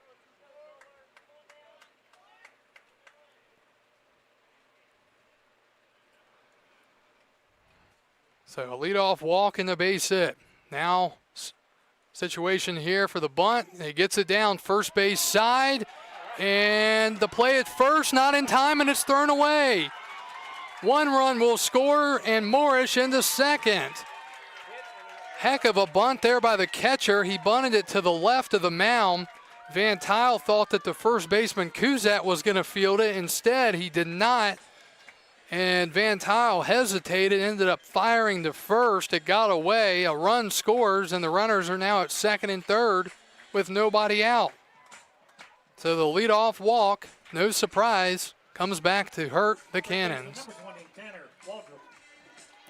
So a leadoff walk and the base hit. Now situation here for the bunt. He gets it down first base side. And the play at first, not in time, and it's thrown away. One run will score, and Morris into second. Heck of a bunt there by the catcher. He bunted it to the left of the mound. Van Tile thought that the first baseman Kuzat was going to field it. Instead, he did not. And Van Tile hesitated, ended up firing to first. It got away. A run scores, and the runners are now at second and third with nobody out. So the leadoff walk, no surprise, comes back to hurt the Cannons.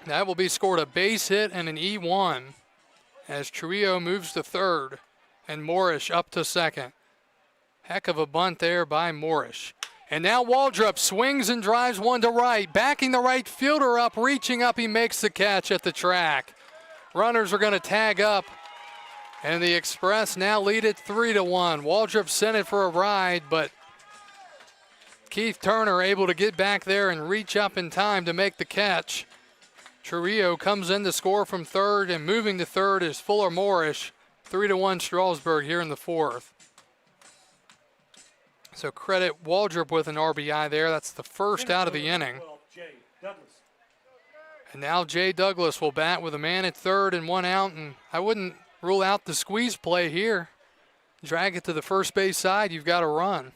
That will be scored a base hit and an E1 as Trujillo moves to third and Morris up to second. Heck of a bunt there by Morris. And now Waldrop swings and drives one to right, backing the right fielder up, reaching up, he makes the catch at the track. Runners are going to tag up, and the Express now lead it 3-1. Waldrop sent it for a ride, but Keith Turner able to get back there and reach up in time to make the catch. Trujillo comes in to score from third, and moving to third is Fuller Morris. 3-1 Strasburg here in the fourth. So credit Waldrop with an RBI there. That's the first out of the inning. And now Jay Douglas will bat with a man at third and one out. And I wouldn't rule out the squeeze play here. Drag it to the first base side, you've got to run.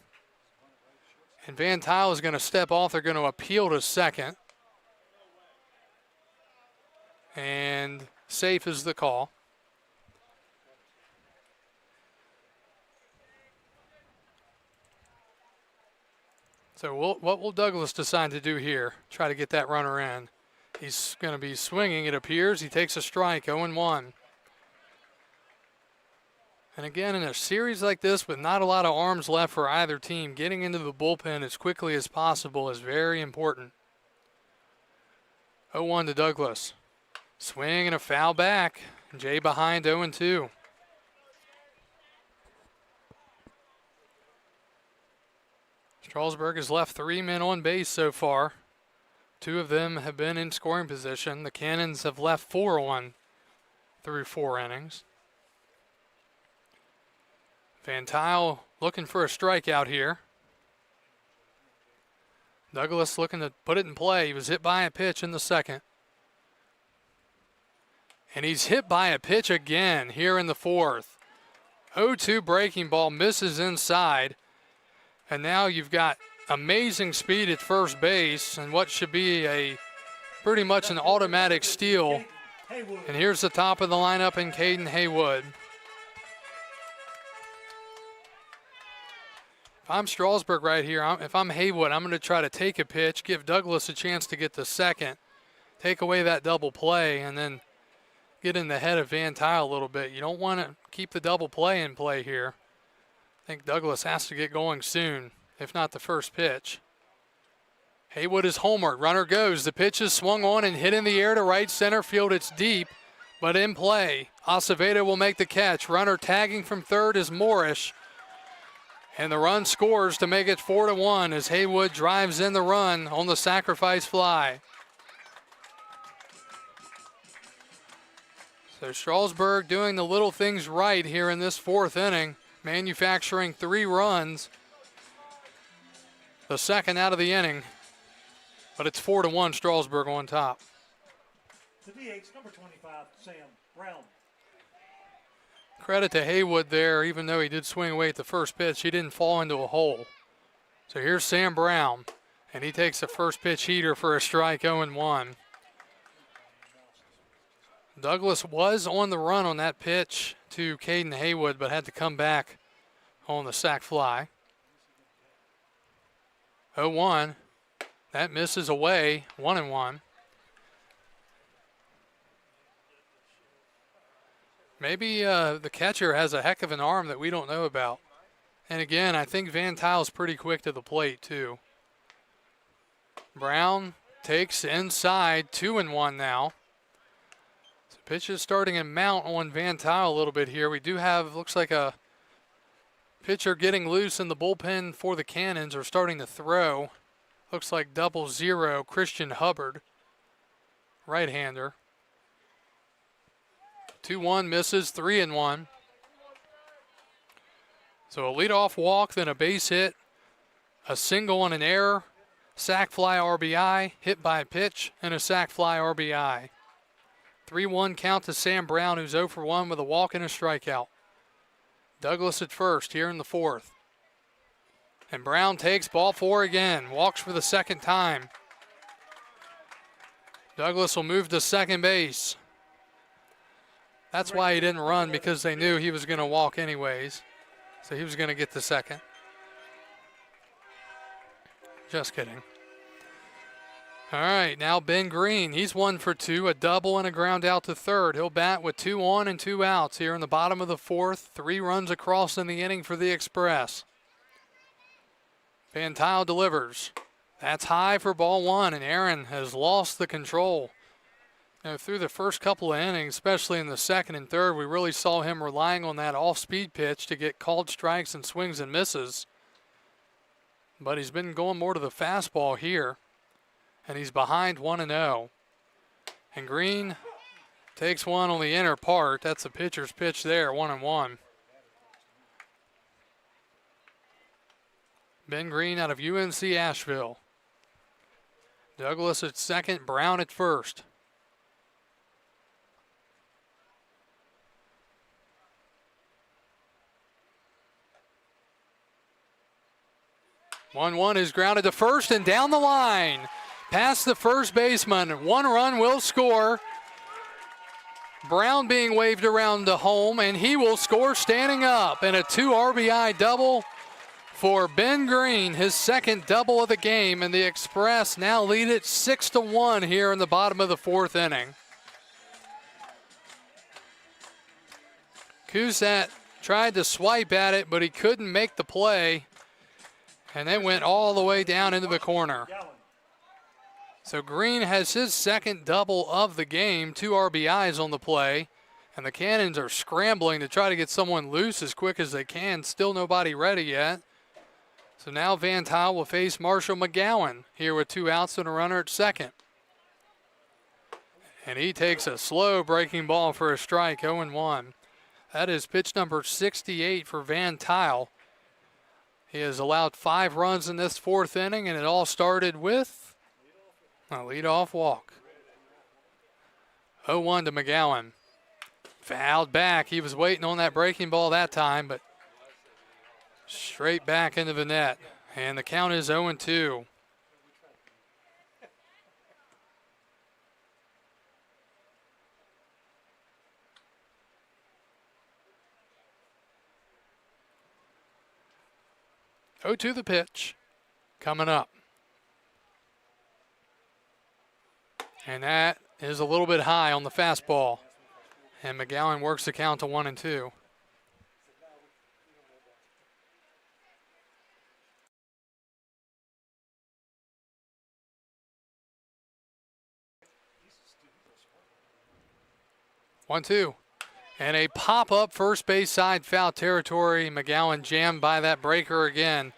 And Van Tuyl is going to step off. They're going to appeal to second. And safe is the call. So what will Douglas decide to do here? Try to get that runner in. He's going to be swinging, it appears. He takes a strike, 0-1. And again, in a series like this with not a lot of arms left for either team, getting into the bullpen as quickly as possible is very important. 0-1 to Douglas. Swing and a foul back. Jay behind 0-2. Strasburg has left 3 men on base so far. 2 of them have been in scoring position. The Cannons have left 4 on through 4 innings. Van Tuyl looking for a strikeout here. Douglas looking to put it in play. He was hit by a pitch in the second. And he's hit by a pitch again here in the fourth. 0-2 breaking ball, misses inside. And now you've got amazing speed at first base and what should be a pretty much an automatic steal. And here's the top of the lineup in Caden Haywood. If I'm Strasburg right here, if I'm Haywood, I'm going to try to take a pitch, give Douglas a chance to get to second, take away that double play, and then get in the head of Van Tuyl a little bit. You don't want to keep the double play in play here. I think Douglas has to get going soon, if not the first pitch. Haywood is homered. Runner goes. The pitch is swung on and hit in the air to right center field. It's deep, but in play. Acevedo will make the catch. Runner tagging from third is Morrish. And the run scores to make it 4-1 as Haywood drives in the run on the sacrifice fly. So Strasburg doing the little things right here in this fourth inning, manufacturing 3 runs. The second out of the inning, but it's 4-1 Strasburg on top. The DH, number 25, Sam Brown. Credit to Haywood there, even though he did swing away at the first pitch, he didn't fall into a hole. So here's Sam Brown, and he takes the first pitch heater for a strike, 0-1. Douglas was on the run on that pitch to Caden Haywood, but had to come back on the sac fly. 0-1. That misses away, 1-1. Maybe the catcher has a heck of an arm that we don't know about. And again, I think Van Tuyl pretty quick to the plate too. Brown takes inside, 2-1 now. So pitch is starting to mount on Van Tuyl a little bit here. We do have, looks like a pitcher getting loose in the bullpen for the Cannons, or starting to throw. Looks like 0-0, Christian Hubbard, right-hander. 2-1 misses, 3-1. So a leadoff walk, then a base hit, a single and an error, sac fly RBI, hit by a pitch, and a sac fly RBI. 3-1 count to Sam Brown, who's 0 for 1 with a walk and a strikeout. Douglas at first here in the fourth. And Brown takes ball 4 again, walks for the second time. Douglas will move to second base. That's why he didn't run, because they knew he was going to walk anyways. So he was going to get to second. Just kidding. All right, now Ben Green. He's 1 for 2, a double and a ground out to third. He'll bat with 2 on and 2 outs here in the bottom of the fourth. 3 runs across in the inning for the Express. Van Tuyl delivers. That's high for ball 1, and Aaron has lost the control. Now, through the first couple of innings, especially in the second and third, we really saw him relying on that off-speed pitch to get called strikes and swings and misses. But he's been going more to the fastball here, and he's behind 1-0. And Green takes one on the inner part. That's the pitcher's pitch there, 1-1. Ben Green out of UNC Asheville. Douglas at second, Brown at first. 1-1 is grounded to first and down the line. Past the first baseman. 1 run will score. Brown being waved around to home, and he will score standing up. And a 2 RBI double for Ben Green, his second double of the game, and the Express now lead it 6-1 here in the bottom of the 4th inning. Cusat tried to swipe at it, but he couldn't make the play, and it went all the way down into the corner. So Green has his second double of the game, 2 RBIs on the play, and the Cannons are scrambling to try to get someone loose as quick as they can. Still nobody ready yet. So now Van Tuyl will face Marshall McGowan here with 2 outs and a runner at second. And he takes a slow breaking ball for a strike, 0-1. That is pitch number 68 for Van Tuyl. He has allowed 5 runs in this 4th inning, and it all started with a leadoff walk. 0-1 to McGowan. Fouled back. He was waiting on that breaking ball that time, but straight back into the net. And the count is 0-2. To the pitch coming up. And that is a little bit high on the fastball. And McGowan works the count to 1-2. One, two. And a pop-up first base side foul territory. McGowan jammed by that breaker again.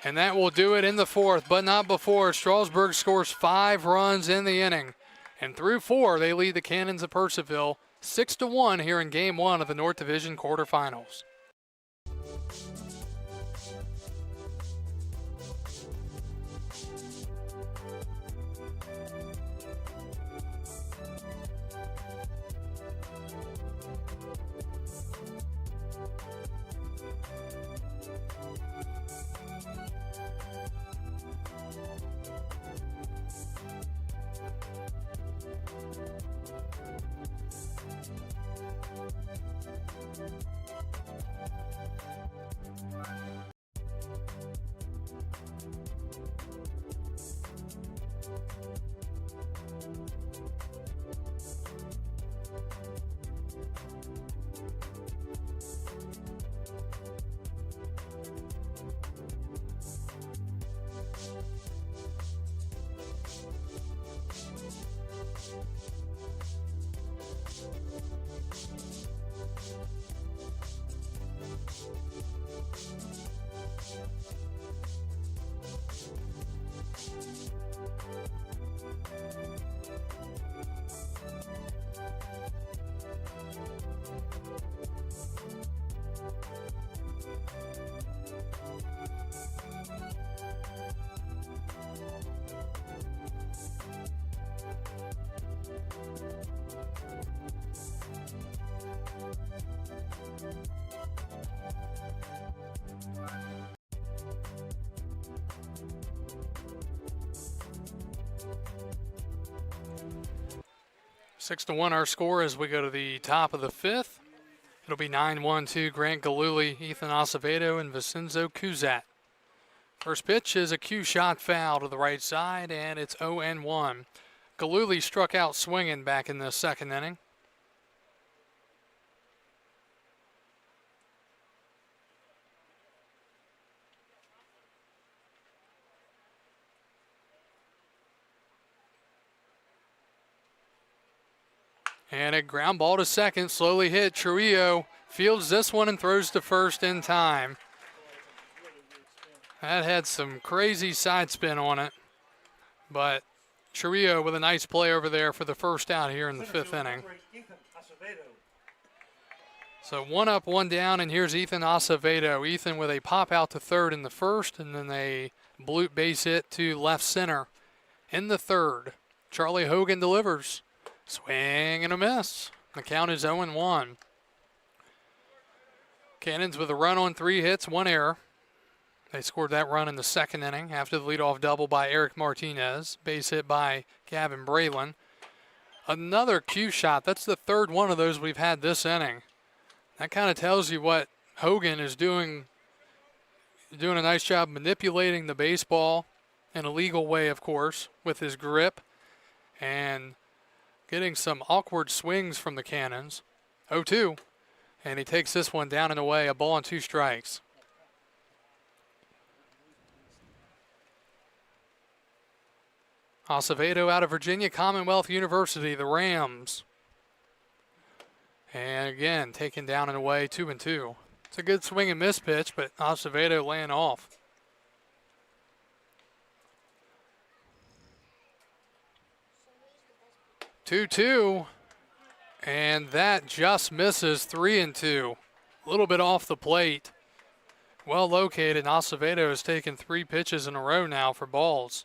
And that will do it in the 4th, but not before. Strasburg scores 5 runs in the inning. And through 4, they lead the Cannons of Purcellville 6-1 here in Game 1 of the North Division quarterfinals. Six to 1 our score as we go to the top of the 5th. It'll be 9-1 to Grant Galuli, Ethan Acevedo, and Vincenzo Cusat. First pitch is a cue shot foul to the right side, and it's 0-1. Galuli struck out swinging back in the 2nd inning. And a ground ball to second, slowly hit. Trujillo fields this one and throws to first in time. That had some crazy side spin on it, but Trujillo with a nice play over there for the first out here in the 5th inning. So 1 up, 1 down, and here's Ethan Acevedo. Ethan with a pop out to 3rd in the 1st, and then a bloop base hit to left center in the 3rd. Charlie Hogan delivers. Swing and a miss. The count is 0-1. Cannons with a run on 3 hits, 1 error. They scored that run in the second inning after the leadoff double by Eric Martinez. Base hit by Gavin Braylon. Another cue shot. That's the third one of those we've had this inning. That kind of tells you what Hogan is doing. Doing a nice job manipulating the baseball in a legal way, of course, with his grip and getting some awkward swings from the Cannons. 0-2. And he takes this one down and away, a ball and 2 strikes. Acevedo out of Virginia Commonwealth University, the Rams. And again, taken down and away, 2-2. It's a good swing and miss pitch, but Acevedo laying off. Two, and that just misses. 3-2. A little bit off the plate. Well located. Acevedo has taken 3 pitches in a row now for balls.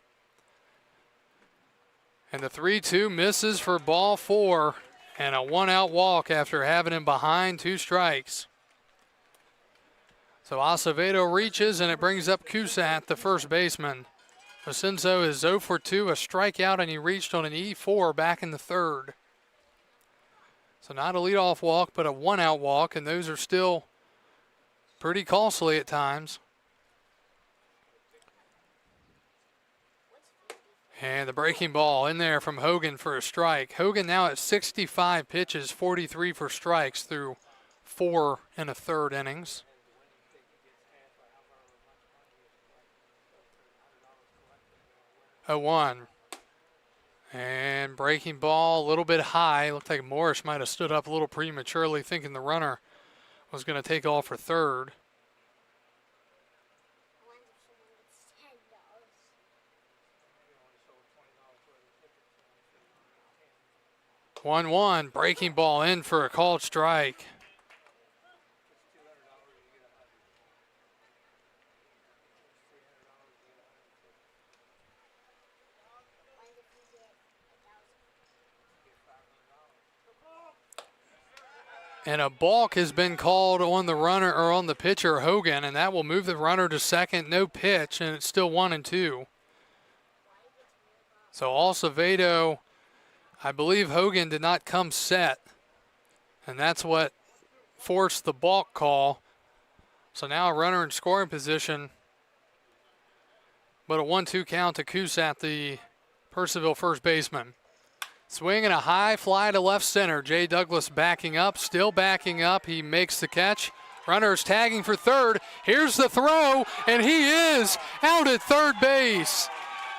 And the 3-2 misses for ball 4, and a 1-out walk after having him behind 2 strikes. So Acevedo reaches, and it brings up Cusat, the first baseman. Vicenzo is 0 for 2, a strikeout, and he reached on an E4 back in the third. So not a leadoff walk, but a 1-out walk, and those are still pretty costly at times. And the breaking ball in there from Hogan for a strike. Hogan now at 65 pitches, 43 for strikes through 4 1/3 innings. A 1. And breaking ball a little bit high. Looked like Morris might have stood up a little prematurely, thinking the runner was going to take off for third. One, breaking ball in for a called strike. And a balk has been called on the runner, or on the pitcher, Hogan, and that will move the runner to second. No pitch, and it's still 1-2. So Acevedo, I believe Hogan did not come set, and that's what forced the balk call. So now a runner in scoring position, but a 1-2 count to Cusat, the Purcellville first baseman. Swing and a high fly to left center. Jay Douglas backing up, still backing up. He makes the catch. Runner is tagging for third. Here's the throw, and he is out at third base.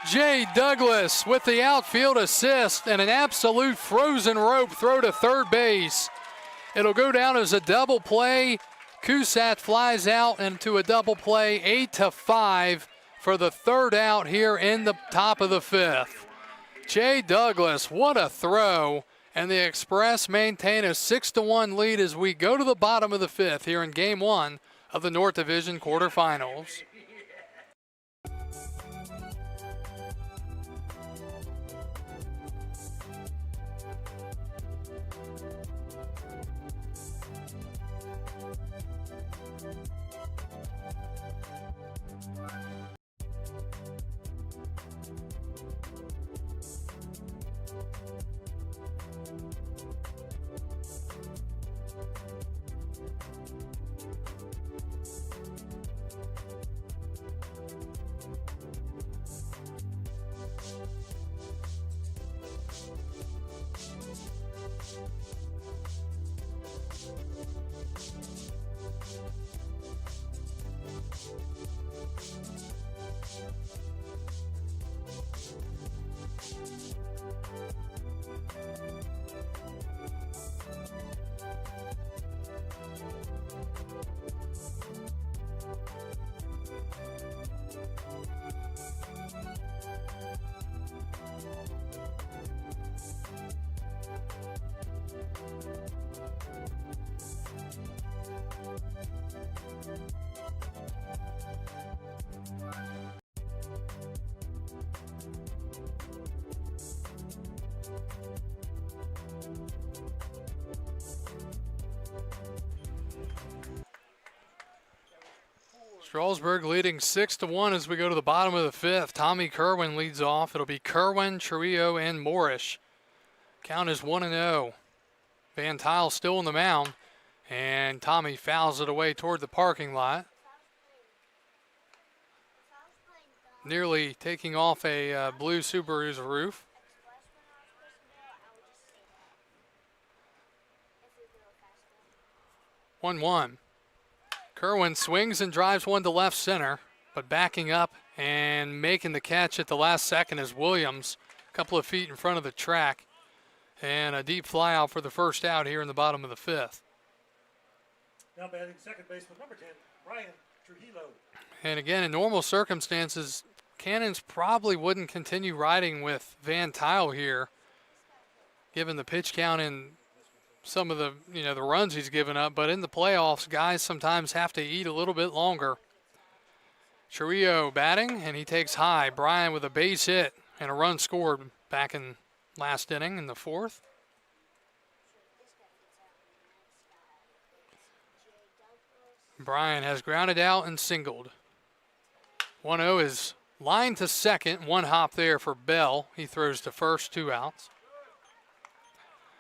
Jay Douglas with the outfield assist and an absolute frozen rope throw to third base. It'll go down as a double play. Cusat flies out into a double play, 8-5 for the third out here in the top of the fifth. Jay Douglas, what a throw. And the Express maintain a 6-1 lead as we go to the bottom of the fifth here in Game 1 of the North Division quarterfinals. Strasburg leading 6-1 as we go to the bottom of the fifth. Tommy Kerwin leads off. It'll be Kerwin, Trujillo, and Morrish. Count is 1-0. Van Tile still on the mound, and Tommy fouls it away toward the parking lot. Nearly taking off a blue Subaru's roof. 1-1. Kerwin swings and drives one to left center, but backing up and making the catch at the last second is Williams, a couple of feet in front of the track, and a deep fly out for the first out here in the bottom of the fifth. Now batting second baseman number 10, Ryan Trujillo. And again, in normal circumstances, Cannons probably wouldn't continue riding with Van Tile here, given the pitch count and some of the the runs he's given up. But in the playoffs, guys sometimes have to eat a little bit longer. Trujillo batting, and he takes high. Bryan with a base hit and a run scored back in last inning in the fourth. Bryan has grounded out and singled. 1-0 is line to second. One hop there for Bell. He throws to first, 2 outs.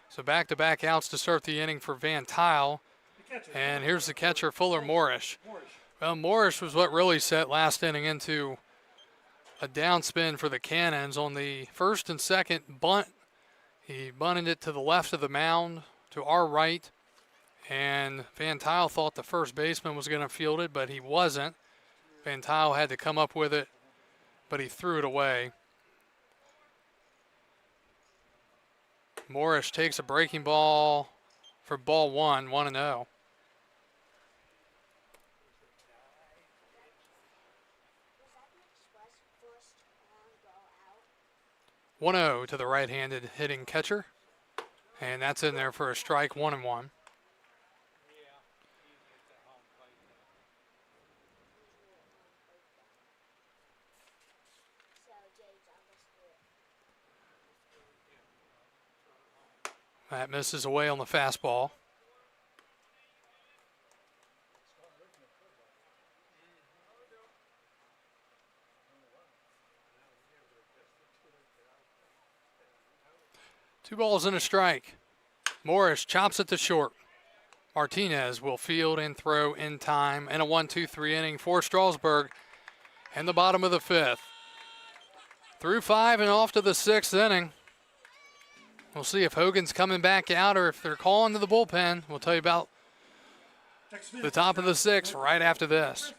So back-to-back outs to start the inning for Van Tile. And here's the catcher, Fuller Morrish. Well, Morrish was what really set last inning into a downspin for the Cannons on the first and second bunt. He bunted it to the left of the mound, to our right. And Van Tile thought the first baseman was going to field it, but he wasn't. Van Tile had to come up with it, but he threw it away. Morrish takes a breaking ball for ball one, 1-0. To the right-handed hitting catcher, and that's in there for a strike, 1-1. That misses away on the fastball. Two balls and a strike. Morrish chops it to short. Martinez will field and throw in time, and a 1-2-3 inning for Strasburg in the bottom of the fifth. Through 5 and off to the 6th inning. We'll see if Hogan's coming back out or if they're calling to the bullpen. We'll tell you about the top of the 6th right after this.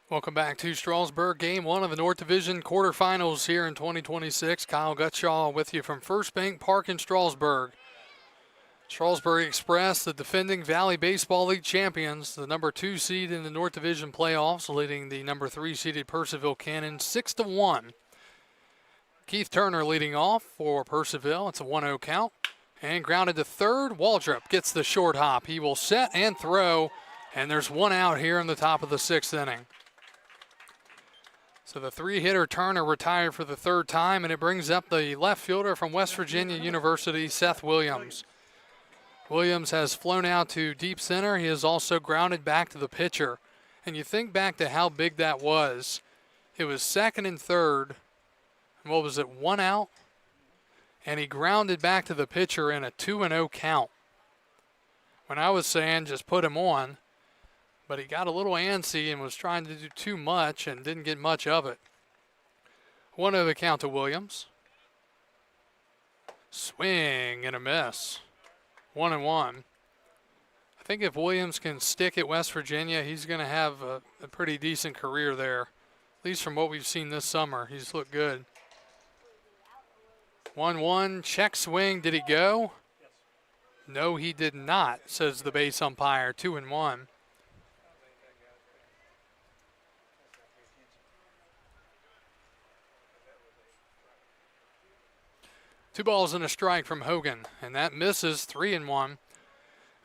Welcome back to Strasburg, Game 1 of the North Division quarterfinals here in 2026. Kyle Gutshaw with you from First Bank Park in Strasburg. Strasburg Express, the defending Valley Baseball League champions, the number 2 seed in the North Division playoffs, leading the number 3 seeded Purcellville Cannon 6-1. Keith Turner leading off for Purcellville. It's a 1-0 count. And grounded to third. Waldrop gets the short hop. He will set and throw, and there's one out here in the top of the 6th inning. So the 3-hitter Turner retired for the 3rd time, and it brings up the left fielder from West Virginia University, Seth Williams. Williams has flown out to deep center. He has also grounded back to the pitcher. And you think back to how big that was. It was 2nd and 3rd. And what was it, 1 out? And he grounded back to the pitcher in a 2-0 count. When I was saying just put him on, but he got a little antsy and was trying to do too much and didn't get much of it. 1-0 count to Williams. Swing and a miss. 1-1. I think if Williams can stick at West Virginia, he's going to have a pretty decent career there. At least from what we've seen this summer, he's looked good. 1-1, check swing. Did he go? No, he did not, says the base umpire. 2-1. Two balls and a strike from Hogan, and that misses. 3-1.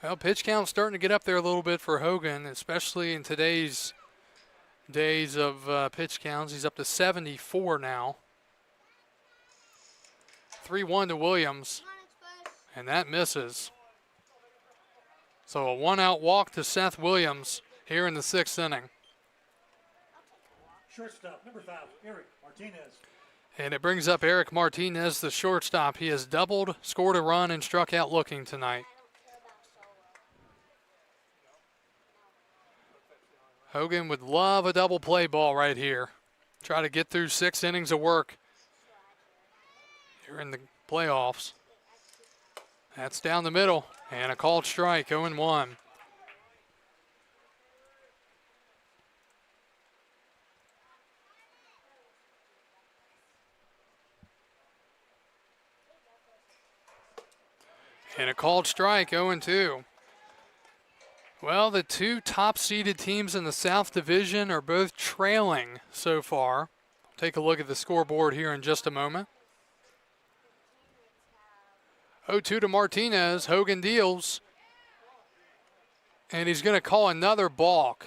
Well, pitch count's starting to get up there a little bit for Hogan, especially in today's days of pitch counts. He's up to 74 now. 3-1 to Williams, and that misses. So a 1-out walk to Seth Williams here in the 6th inning. Shortstop, number 5, Eric Martinez. And it brings up Eric Martinez, the shortstop. He has doubled, scored a run, and struck out looking tonight. Hogan would love a double play ball right here. Try to get through 6 innings of work here in the playoffs. That's down the middle, and a called strike, 0-1. And a called strike, 0-2. Well, the 2 top-seeded teams in the South Division are both trailing so far. Take a look at the scoreboard here in just a moment. 0-2 to Martinez. Hogan deals. And he's going to call another balk.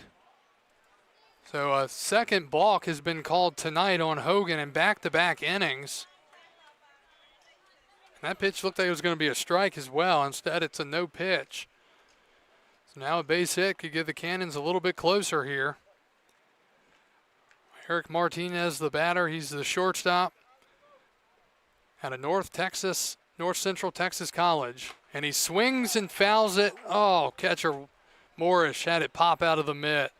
So a second balk has been called tonight on Hogan in back-to-back innings. And that pitch looked like it was going to be a strike as well. Instead, it's a no pitch. So now a base hit could give the Cannons a little bit closer here. Eric Martinez, the batter. He's the shortstop out of North Central Texas College. And he swings and fouls it. Oh, catcher Morris had it pop out of the mitt.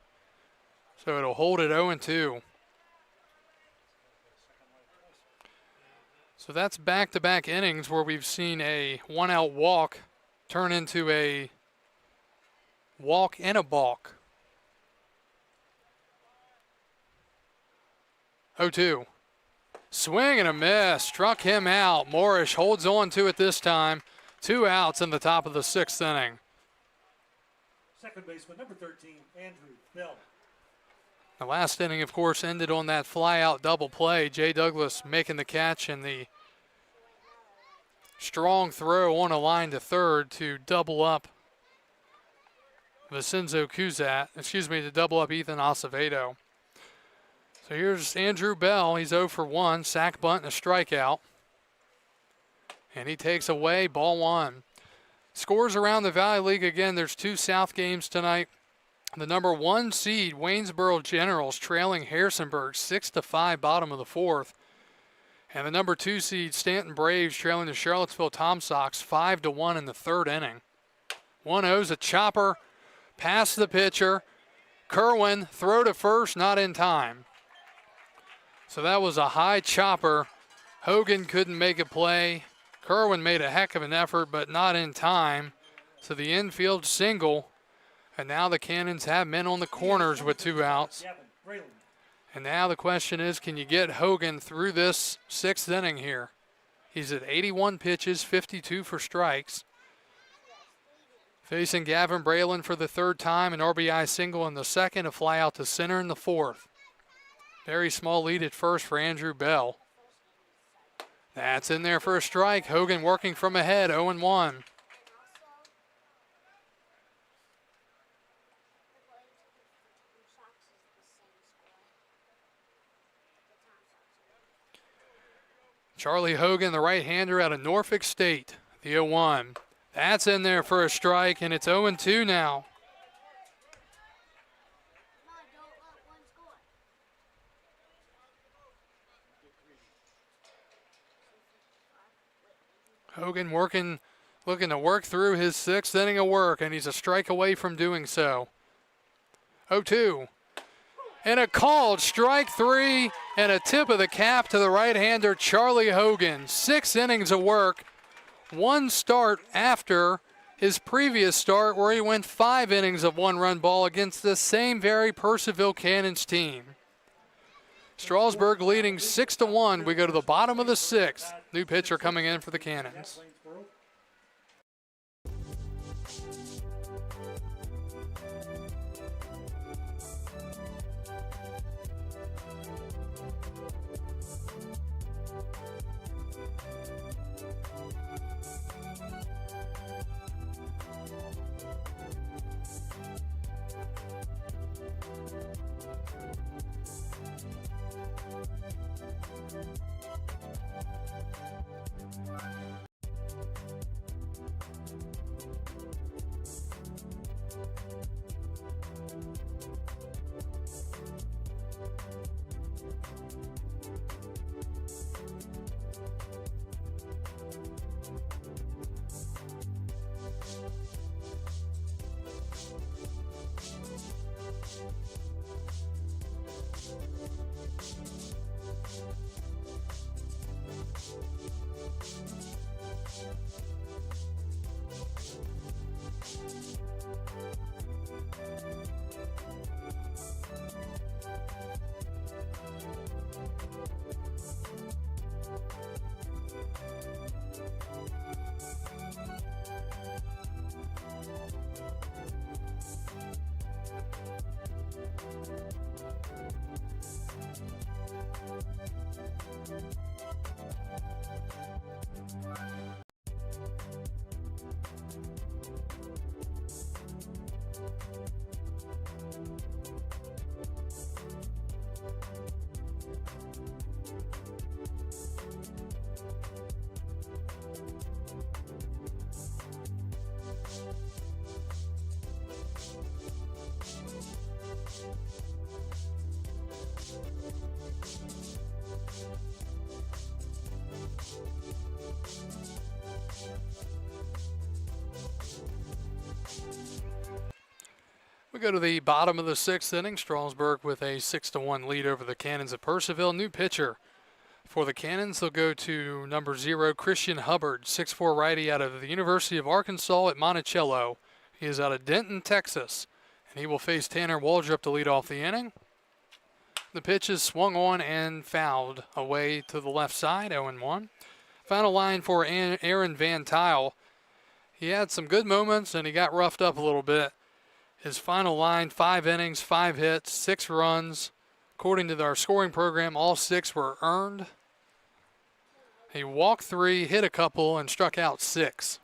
So it'll hold it 0-2. So that's back-to-back innings where we've seen a 1-out walk turn into a walk and a balk. 0-2. Swing and a miss. Struck him out. Morris holds on to it this time. 2 outs in the top of the 6th inning. Second baseman, number 13, Andrew Bell. The last inning, of course, ended on that fly-out double play. Jay Douglas making the catch and the strong throw on a line to third to double up Vincenzo Cuzat, to double up Ethan Acevedo. So here's Andrew Bell. He's 0 for 1, sack bunt and a strikeout. And he takes away ball 1. Scores around the Valley League again. There's 2 South games tonight. The number 1 seed, Waynesboro Generals, trailing Harrisonburg 6-5, bottom of the 4th. And the number 2 seed, Stanton Braves, trailing the Charlottesville Tom Sox 5-1 in the 3rd inning. 1-0's a chopper past the pitcher. Kerwin, throw to first, not in time. So that was a high chopper. Hogan couldn't make a play. Kerwin made a heck of an effort, but not in time. So the infield single. And now the Cannons have men on the corners with 2 outs. Braylon. And now the question is, can you get Hogan through this 6th inning here? He's at 81 pitches, 52 for strikes. Facing Gavin Braylon for the 3rd time, an RBI single in the 2nd, a fly out to center in the 4th. Very small lead at first for Andrew Bell. That's in there for a strike. Hogan working from ahead, 0-1. Charlie Hogan, the right-hander out of Norfolk State, the 0-1. That's in there for a strike, and it's 0-2 now. Hogan looking to work through his 6th inning of work, and he's a strike away from doing so. 0-2. And a called strike 3, and a tip of the cap to the right-hander Charlie Hogan. 6 innings of work, 1 start after his previous start where he went 5 innings of 1-run ball against the same very Purcellville Cannons team. Strasburg leading 6-1. We go to the bottom of the 6th. New pitcher coming in for the Cannons. We go to the bottom of the 6th inning. Strasburg with a 6-1 lead over the Cannons at Purcellville. New pitcher for the Cannons. They'll go to number 0, Christian Hubbard, 6'4" righty out of the University of Arkansas at Monticello. He is out of Denton, Texas, and he will face Tanner Waldrop to lead off the inning. The pitch is swung on and fouled away to the left side, 0-1. Final line for Aaron Van Tile. He had some good moments, and he got roughed up a little bit. His final line, 5 innings, 5 hits, 6 runs. According to our scoring program, all 6 were earned. He walked 3, hit a couple, and struck out 6.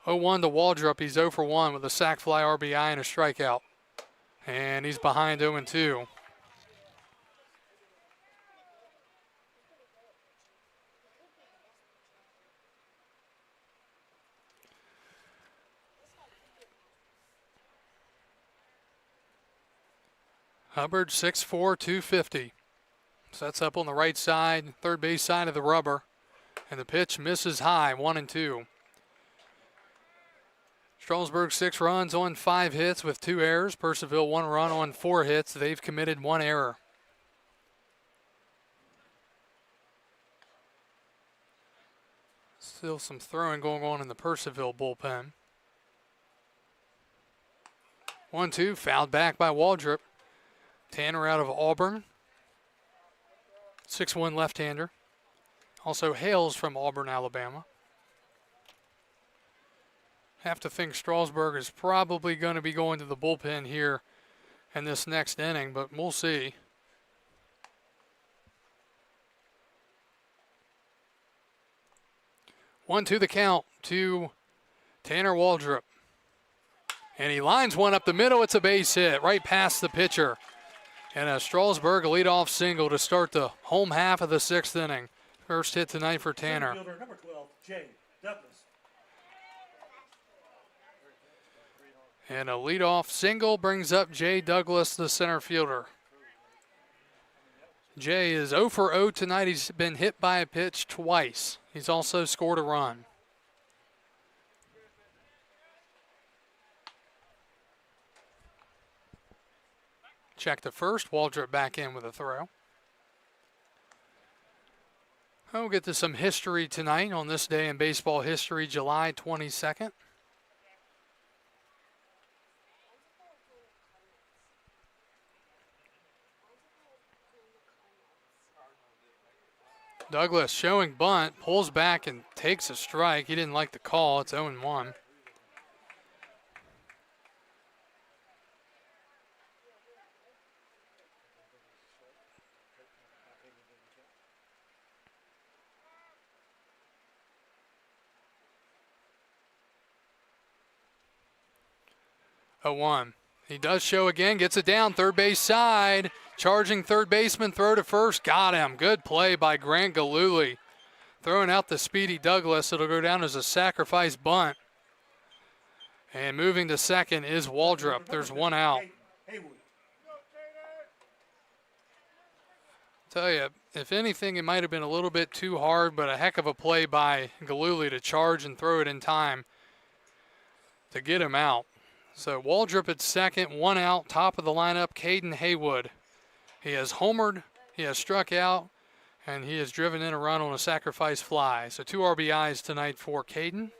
0-1 to Waldrop. He's 0 for 1 with a sac fly, RBI, and a strikeout. And he's behind 0-2. Hubbard, 6'4", 250. Sets up on the right side, third base side of the rubber. And the pitch misses high, 1-2. Strasburg 6 runs on 5 hits with 2 errors. Purcellville 1 run on 4 hits. They've committed 1 error. Still some throwing going on in the Purcellville bullpen. 1-2, fouled back by Waldrop. Tanner out of Auburn, 6'1" left-hander. Also hails from Auburn, Alabama. Have to think Strasburg is probably going to be going to the bullpen here in this next inning, but we'll see. 1-2 the count to Tanner Waldrop. And he lines one up the middle. It's a base hit right past the pitcher. And a Strasburg leadoff single to start the home half of the 6th inning. First hit tonight for Tanner. Fielder, number 12, Jay Douglas. And a leadoff single brings up Jay Douglas, the center fielder. Jay is 0 for 0 tonight. He's been hit by a pitch twice. He's also scored a run. Check the first. Waldrop back in with a throw. We'll get to some history tonight on this day in baseball history, July 22nd. Douglas showing bunt, pulls back and takes a strike. He didn't like the call. It's 0-1. He does show again, gets it down, third base side. Charging third baseman, throw to first, got him. Good play by Grant Galuli. Throwing out the speedy Douglas. It'll go down as a sacrifice bunt. And moving to second is Waldrop. There's one out. Tell you, if anything, it might have been a little bit too hard, but a heck of a play by Galuli to charge and throw it in time to get him out. So Waldrop at second, one out, top of the lineup, Caden Haywood. He has homered, he has struck out, and he has driven in a run on a sacrifice fly. So 2 RBIs tonight for Caden.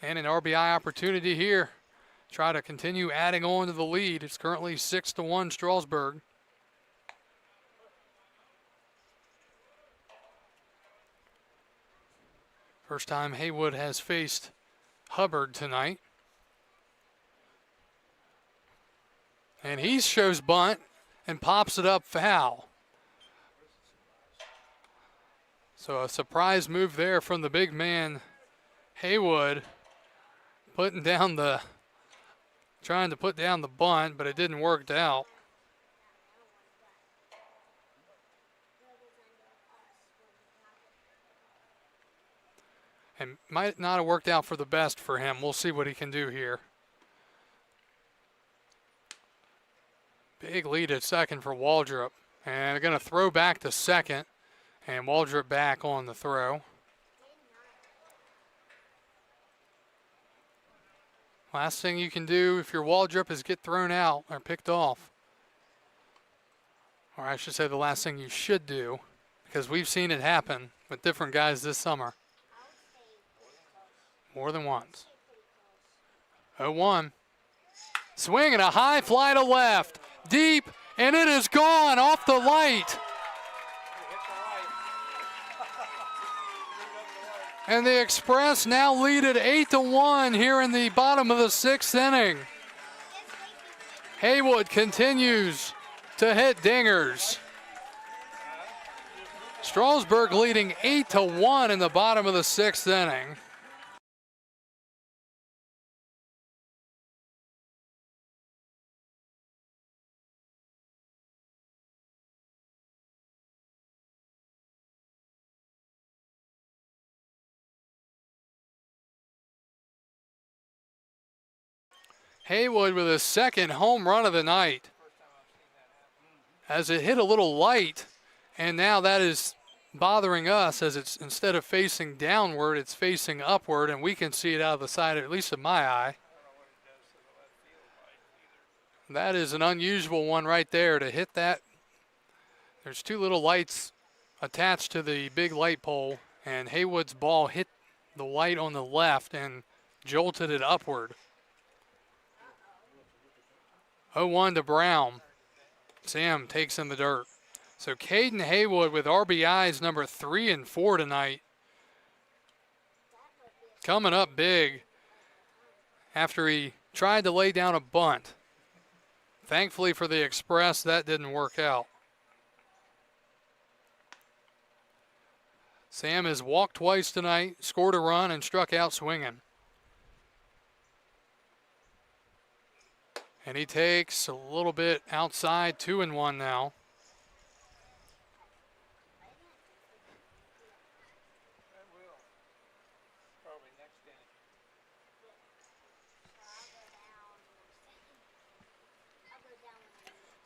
And an RBI opportunity here. Try to continue adding on to the lead. It's currently 6-1 Strasburg. First time Haywood has faced Hubbard tonight. And he shows bunt and pops it up foul. So a surprise move there from the big man, Haywood, trying to put down the bunt, but it didn't work out. And might not have worked out for the best for him. We'll see what he can do here. Big lead at second for Waldrop. And they're going to throw back to second. And Waldrop back on the throw. Last thing you can do if you're Waldrop is get thrown out or picked off. Or I should say the last thing you should do, because we've seen it happen with different guys this summer. More than once. 0-1. Swing and a high fly to left. Deep, and it is gone off the light. And the Express now lead at 8-1 here in the bottom of the 6th inning. Haywood continues to hit dingers. Strasburg leading 8-1 in the bottom of the 6th inning. Haywood with his second home run of the night. As it hit a little light, and now that is bothering us as it's instead of facing downward, it's facing upward, and we can see it out of the side, at least of my eye. That is an unusual one right there to hit that. There's 2 little lights attached to the big light pole, and Haywood's ball hit the light on the left and jolted it upward. 0-1 to Brown. Sam takes in the dirt. So Caden Haywood with RBIs number 3 and 4 tonight. Coming up big after he tried to lay down a bunt. Thankfully for the Express, that didn't work out. Sam has walked twice tonight, scored a run, and struck out swinging. And he takes a little bit outside, 2-1 now.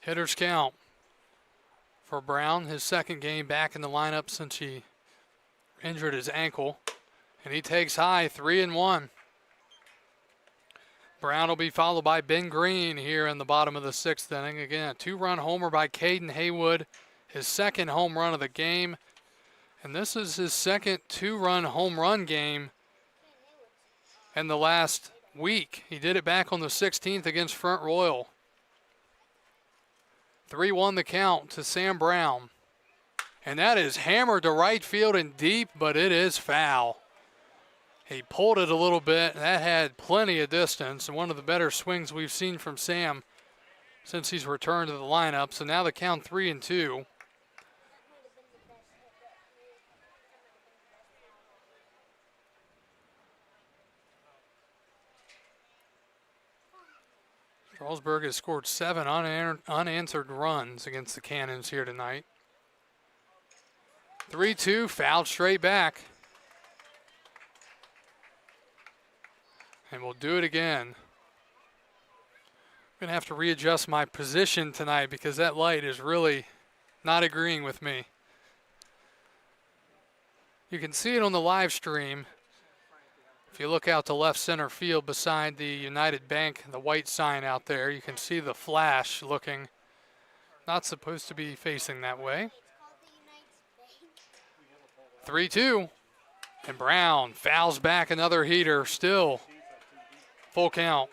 Hitters count for Brown, his second game back in the lineup since he injured his ankle. And he takes high, 3-1. Brown will be followed by Ben Green here in the bottom of the 6th inning. Again, a 2-run homer by Caden Haywood, his second home run of the game. And this is his second 2-run home run game in the last week. He did it back on the 16th against Front Royal. 3-1 the count to Sam Brown. And that is hammered to right field and deep, but it is foul. He pulled it a little bit. That had plenty of distance, and one of the better swings we've seen from Sam since he's returned to the lineup. So now the count 3-2. Strasburg has scored 7 unanswered runs against the Cannons here tonight. 3-2, fouled straight back. And we'll do it again. I'm going to have to readjust my position tonight because that light is really not agreeing with me. You can see it on the live stream. If you look out to left center field beside the United Bank, the white sign out there, you can see the flash looking not supposed to be facing that way. 3-2. And Brown fouls back another heater, still full count.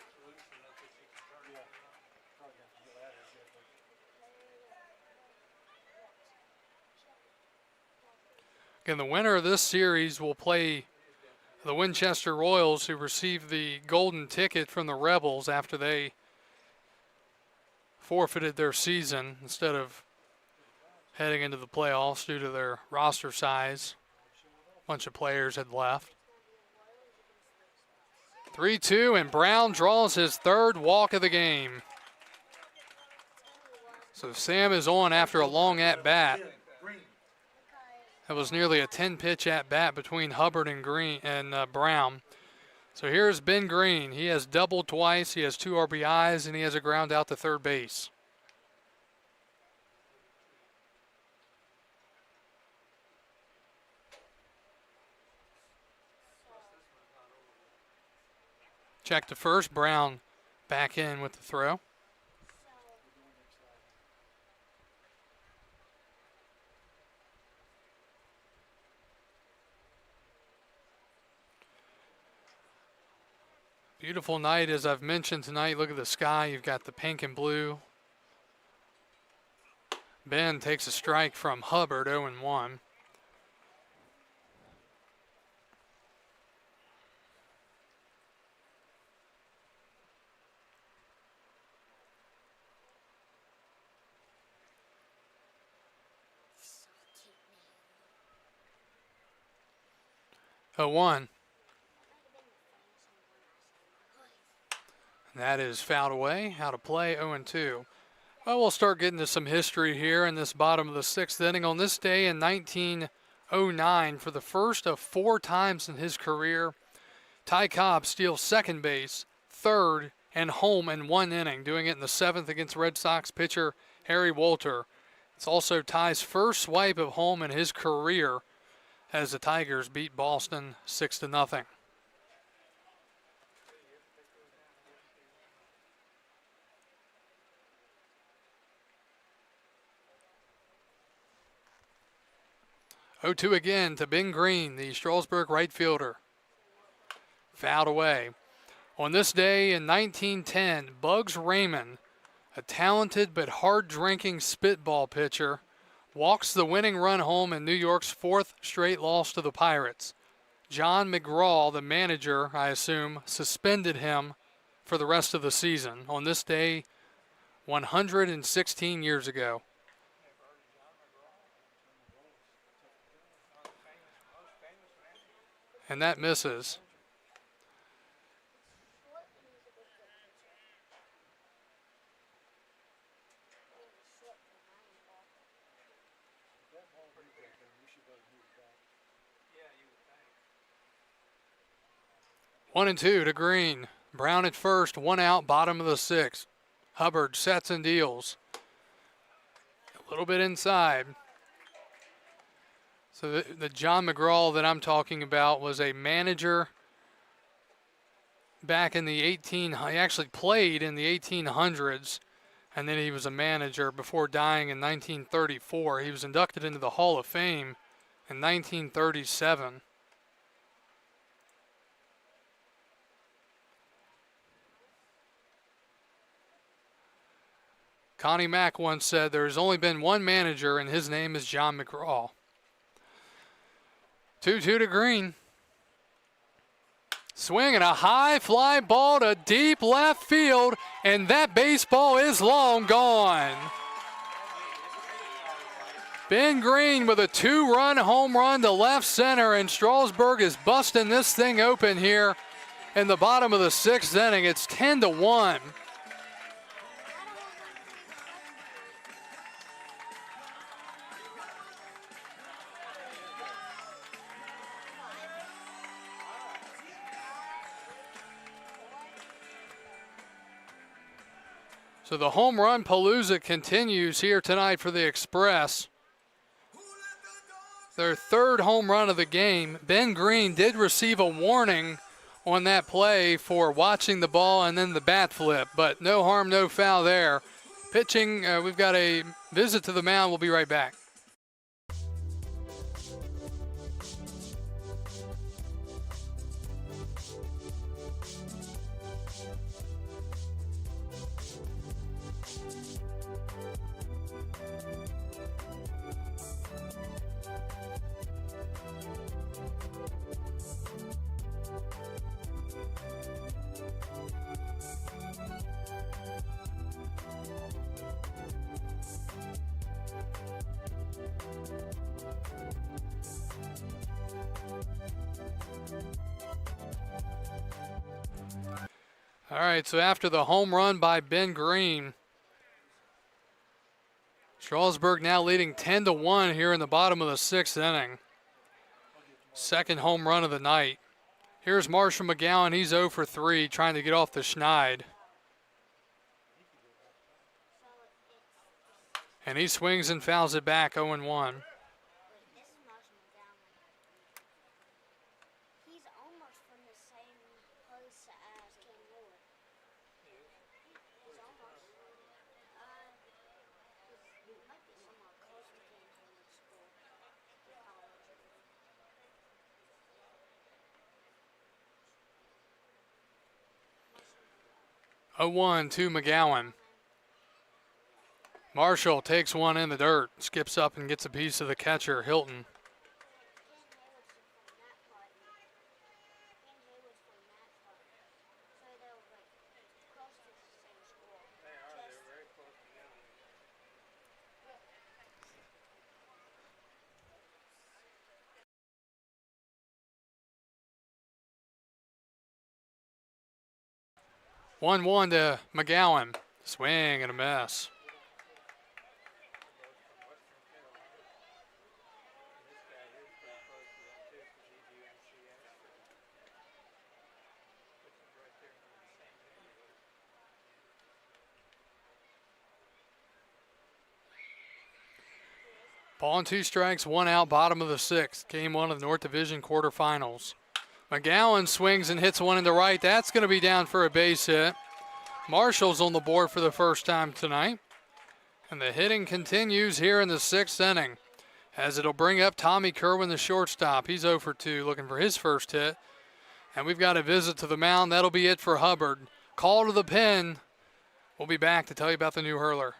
Again, the winner of this series will play the Winchester Royals, who received the golden ticket from the Rebels after they forfeited their season instead of heading into the playoffs due to their roster size. A bunch of players had left. 3-2, and Brown draws his third walk of the game. So Sam is on after a long at-bat. That was nearly a 10-pitch at-bat between Hubbard and Brown. So here's Ben Green. He has doubled twice, he has 2 RBIs, and he has a ground out to third base. Check to first, Brown back in with the throw. Beautiful night, as I've mentioned tonight. Look at the sky. You've got the pink and blue. Ben takes a strike from Hubbard, 0-1. One. That is fouled away. Out of play, 0-2. Well, we'll start getting to some history here in this bottom of the 6th inning. On this day in 1909, for the first of 4 times in his career, Ty Cobb steals second base, third, and home in 1 inning, doing it in the 7th against Red Sox pitcher Harry Walter. It's also Ty's first swipe of home in his career as the Tigers beat Boston 6-0. Oh, 2 again to Ben Green, the Strasburg right fielder. Fouled away. On this day in 1910, Bugs Raymond a talented but hard-drinking spitball pitcher, walks the winning run home in New York's fourth straight loss to the Pirates. John McGraw, the manager, I assume, suspended him for the rest of the season on this day 116 years ago. And that misses. One and two to Green. Brown at first, one out, bottom of the sixth. Hubbard sets and deals. A little bit inside. So the John McGraw that I'm talking about was a manager back in the he actually played in the 1800s, and then he was a manager before dying in 1934. He was inducted into the Hall of Fame in 1937. Connie Mack once said there has only been one manager, and his name is John McGraw. 2-2 to Green. Swinging a high fly ball to deep left field, and that baseball is long gone. Ben Green with a 2-run home run to left center, and Strasburg is busting this thing open here in the bottom of the sixth inning. It's 10-1. So the home run palooza continues here tonight for the Express. Their third home run of the game. Ben Green did receive a warning on that play for watching the ball and then the bat flip, but no harm, no foul there. Pitching, we've got a visit to the mound. We'll be right back. All right, so after the home run by Ben Green, Strasburg now leading 10-1 here in the bottom of the sixth inning. Second home run of the night. Here's Marshall McGowan. He's 0 for 3, trying to get off the schneid. And he swings and fouls it back, 0-1. A 1 to McGowan. Marshall takes one in the dirt, skips up and gets a piece of the catcher, Hilton. One to McGowan. Swing and a miss. Ball and 2 strikes, 1 out, bottom of the sixth. Game 1 of the North Division quarterfinals. McGowan swings and hits one into right. That's going to be down for a base hit. Marshall's on the board for the first time tonight. And the hitting continues here in the sixth inning, as it'll bring up Tommy Kerwin, the shortstop. He's 0 for 2, looking for his first hit. And we've got a visit to the mound. That'll be it for Hubbard. Call to the pen We'll be back to tell you about the new hurler.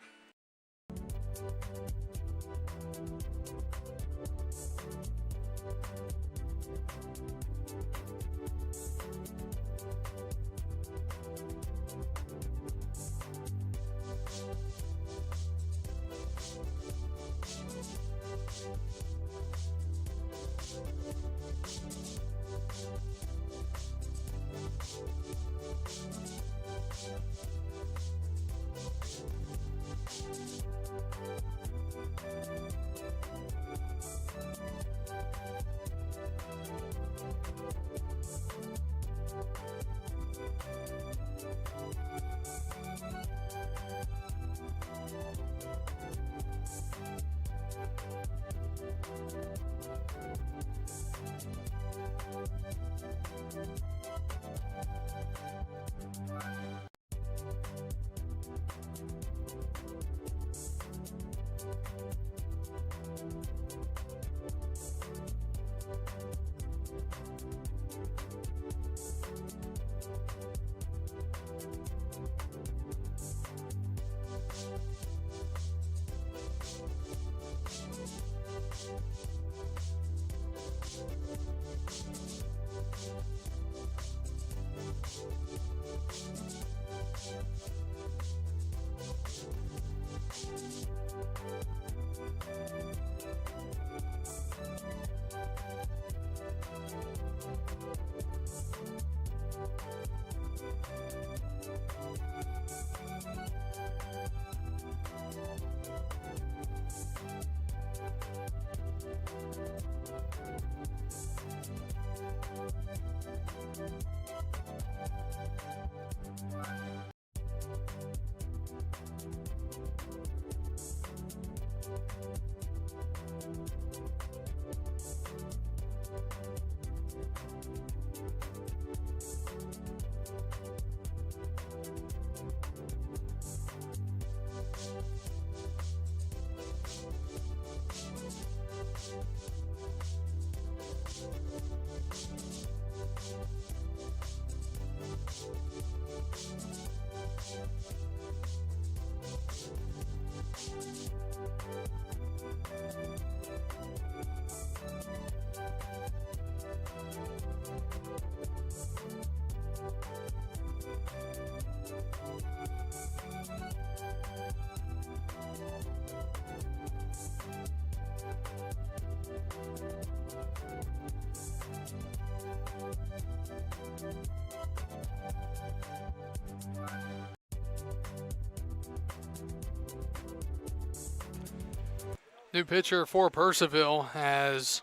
New pitcher for Purcellville as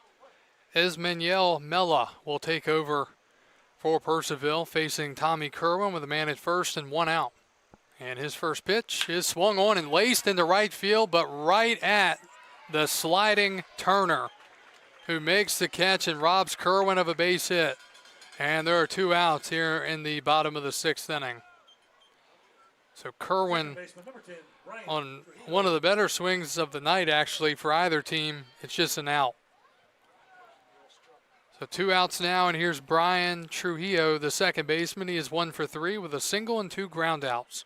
Esmanuel Mella will take over for Purcellville, facing Tommy Kerwin with a man at first and 1 out. And his first pitch is swung on and laced into right field, but right at the sliding Turner, who makes the catch and robs Kerwin of a base hit. And there are 2 outs here in the bottom of the 6th inning. So Kerwin on one of the better swings of the night, actually, for either team. It's just an out. So 2 outs now, and here's Brian Trujillo, the second baseman. He is 1 for 3 with a single and 2 ground outs.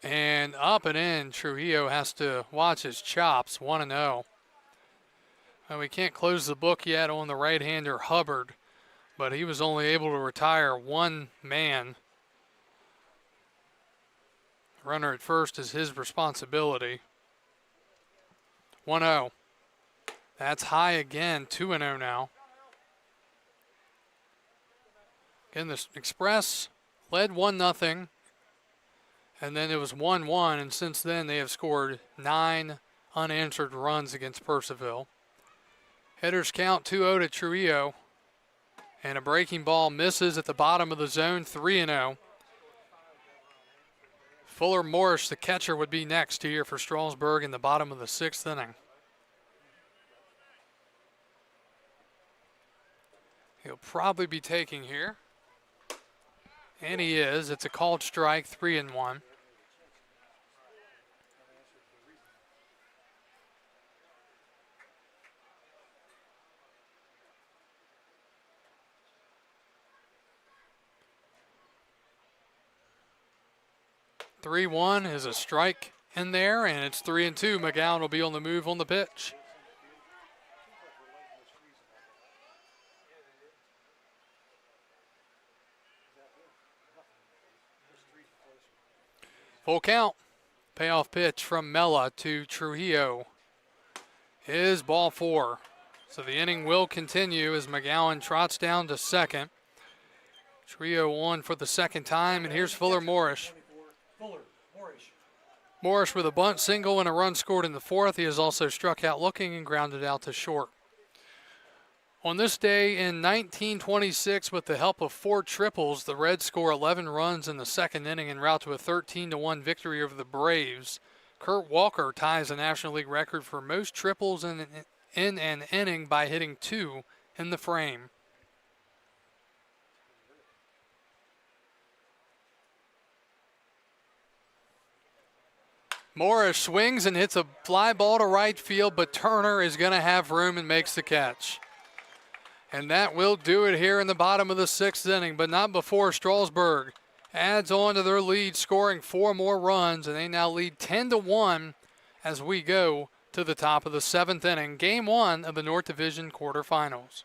And up and in, Trujillo has to watch his chops, 1-0. And we can't close the book yet on the right-hander Hubbard, but he was only able to retire 1 man. Runner at first is his responsibility. 1-0. That's high again, 2-0 now. Again, the Express led 1-0, and then it was 1-1, and since then they have scored 9 unanswered runs against Purcellville. Hitters count 2-0 to Trujillo, and a breaking ball misses at the bottom of the zone, 3-0. Fuller Morris, the catcher, would be next here for Strasburg in the bottom of the 6th inning. He'll probably be taking here. And he is. It's a called strike, 3-1. 3-1 is a strike in there, and it's 3-2. McGowan will be on the move on the pitch. Full count. Payoff pitch from Mella to Trujillo is ball 4. So the inning will continue as McGowan trots down to second. Trujillo on for the second time, and here's Fuller Morris. Morris with a bunt single and a run scored in the 4th. He has also struck out looking and grounded out to short. On this day in 1926, with the help of 4 triples, the Reds score 11 runs in the second inning en route to a 13-1 victory over the Braves. Kurt Walker ties the National League record for most triples in an inning by hitting 2 in the frame. Morris swings and hits a fly ball to right field, but Turner is going to have room and makes the catch. And that will do it here in the bottom of the 6th inning, but not before Strasburg adds on to their lead, scoring 4 more runs, and they now lead 10-1 as we go to the top of the 7th inning, Game 1 of the North Division quarterfinals.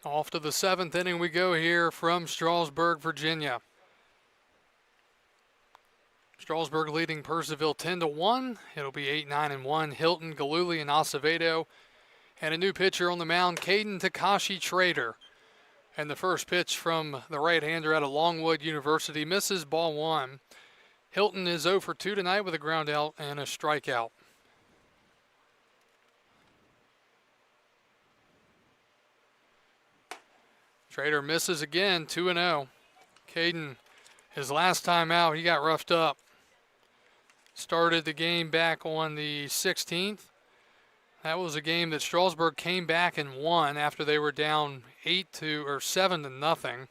Off to the 7th inning we go here from Strasburg, Virginia. Strasburg leading Purcellville 10-1. It'll be 8-9-1. Hilton, Galuli, and Acevedo. And a new pitcher on the mound, Caden Takashi Trader. And the first pitch from the right-hander out of Longwood University misses, ball 1. Hilton is 0 for 2 tonight with a ground out and a strikeout. Trader misses again, 2-0. Caden, his last time out, he got roughed up. Started the game back on the 16th. That was a game that Strasburg came back and won after they were down 7-0.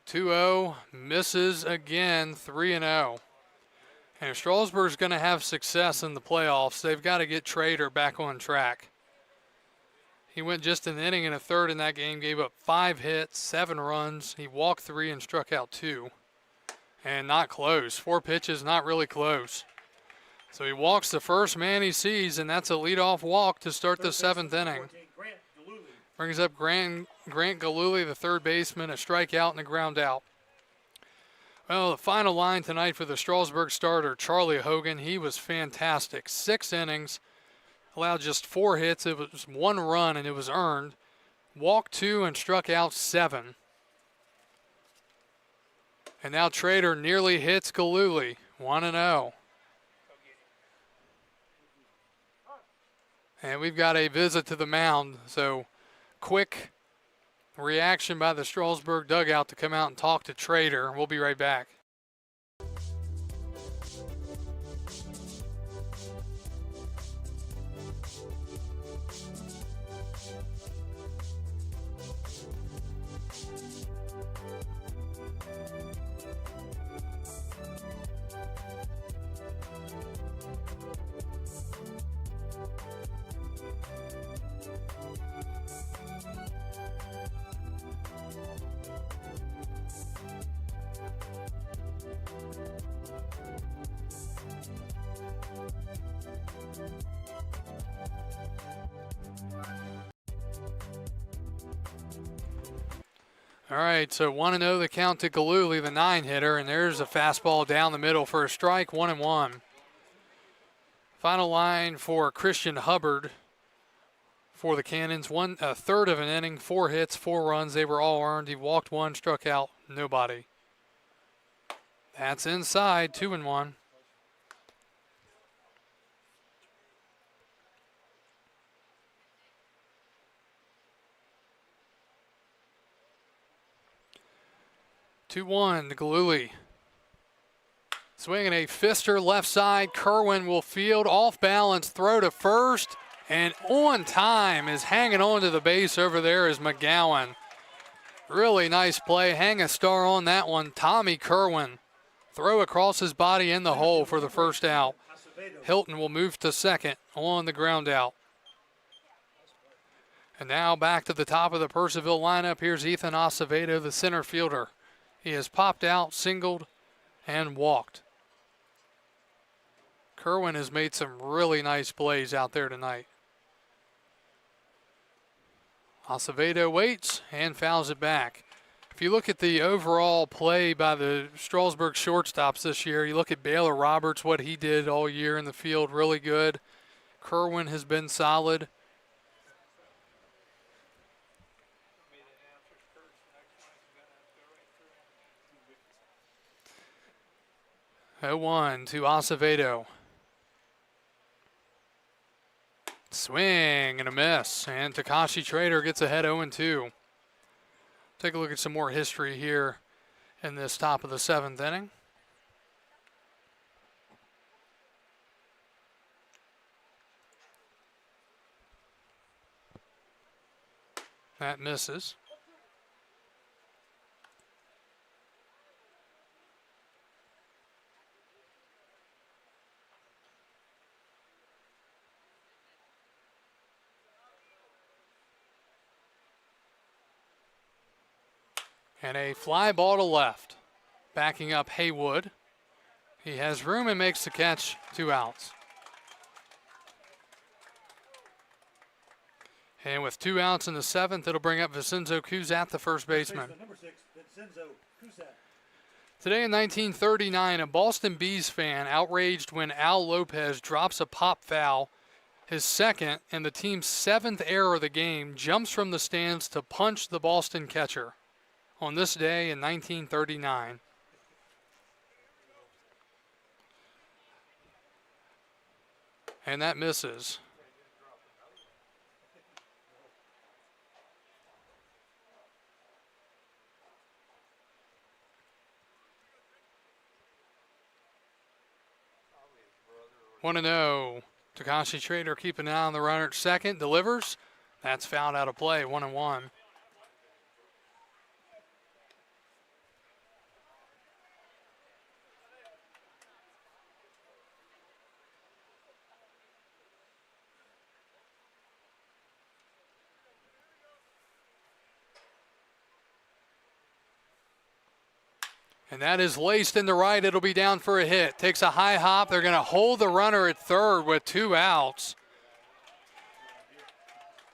2-0, misses again, 3-0. And if Strasburg's going to have success in the playoffs, they've got to get Trader back on track. He went just an inning and a third in that game, gave up 5 hits, 7 runs. He walked 3 and struck out 2. And not close. 4 pitches, not really close. So he walks the first man he sees, and that's a leadoff walk to start the 7th inning. Brings up Grant Galuli, the third baseman, a strikeout and a ground out. Well, the final line tonight for the Strasburg starter, Charlie Hogan, he was fantastic. 6 innings, allowed just 4 hits. It was 1 run, and it was earned. Walked 2 and struck out 7. And now Trader nearly hits Galuli, 1-0. And we've got a visit to the mound, so quick reaction by the Strasburg dugout to come out and talk to Trader. We'll be right back. All right, so 1-0 the count to Galuli, the 9-hitter, and there's a fastball down the middle for a strike, 1-1. Final line for Christian Hubbard for the Cannons, a third of an inning, 4 hits, 4 runs. They were all earned. He walked 1, struck out nobody. That's inside, 2-1. To Galuli. Swinging a fister left side. Kerwin will field, off balance, throw to first, and on time is hanging on to the base over there is McGowan. Really nice play. Hang a star on that one. Tommy Kerwin. Throw across his body in the hole for the first out. Hilton will move to second on the ground out. And now back to the top of the Purcellville lineup. Here's Ethan Acevedo, the center fielder. He has popped out, singled, and walked. Kerwin has made some really nice plays out there tonight. Acevedo waits and fouls it back. If you look at the overall play by the Strasburg shortstops this year, you look at Baylor Roberts, what he did all year in the field, really good. Kerwin has been solid. Oh, 1 to Acevedo. Swing and a miss, and Takashi Trader gets ahead 0-2. Take a look at some more history here in this top of the 7th inning. That misses. And a fly ball to left. Backing up Haywood. He has room and makes the catch, 2 outs. And with 2 outs in the 7th, it'll bring up Vincenzo Cusat, the first baseman. Today in 1939, a Boston Bees fan outraged when Al Lopez drops a pop foul, his second and the team's 7th error of the game, jumps from the stands to punch the Boston catcher. On this day in 1939. And that misses. 1-0. Takashi Trader keeping an eye on the runner at second. Delivers. That's fouled out of play. 1-1. And that is laced in the right. It'll be down for a hit. Takes a high hop. They're going to hold the runner at third with 2 outs.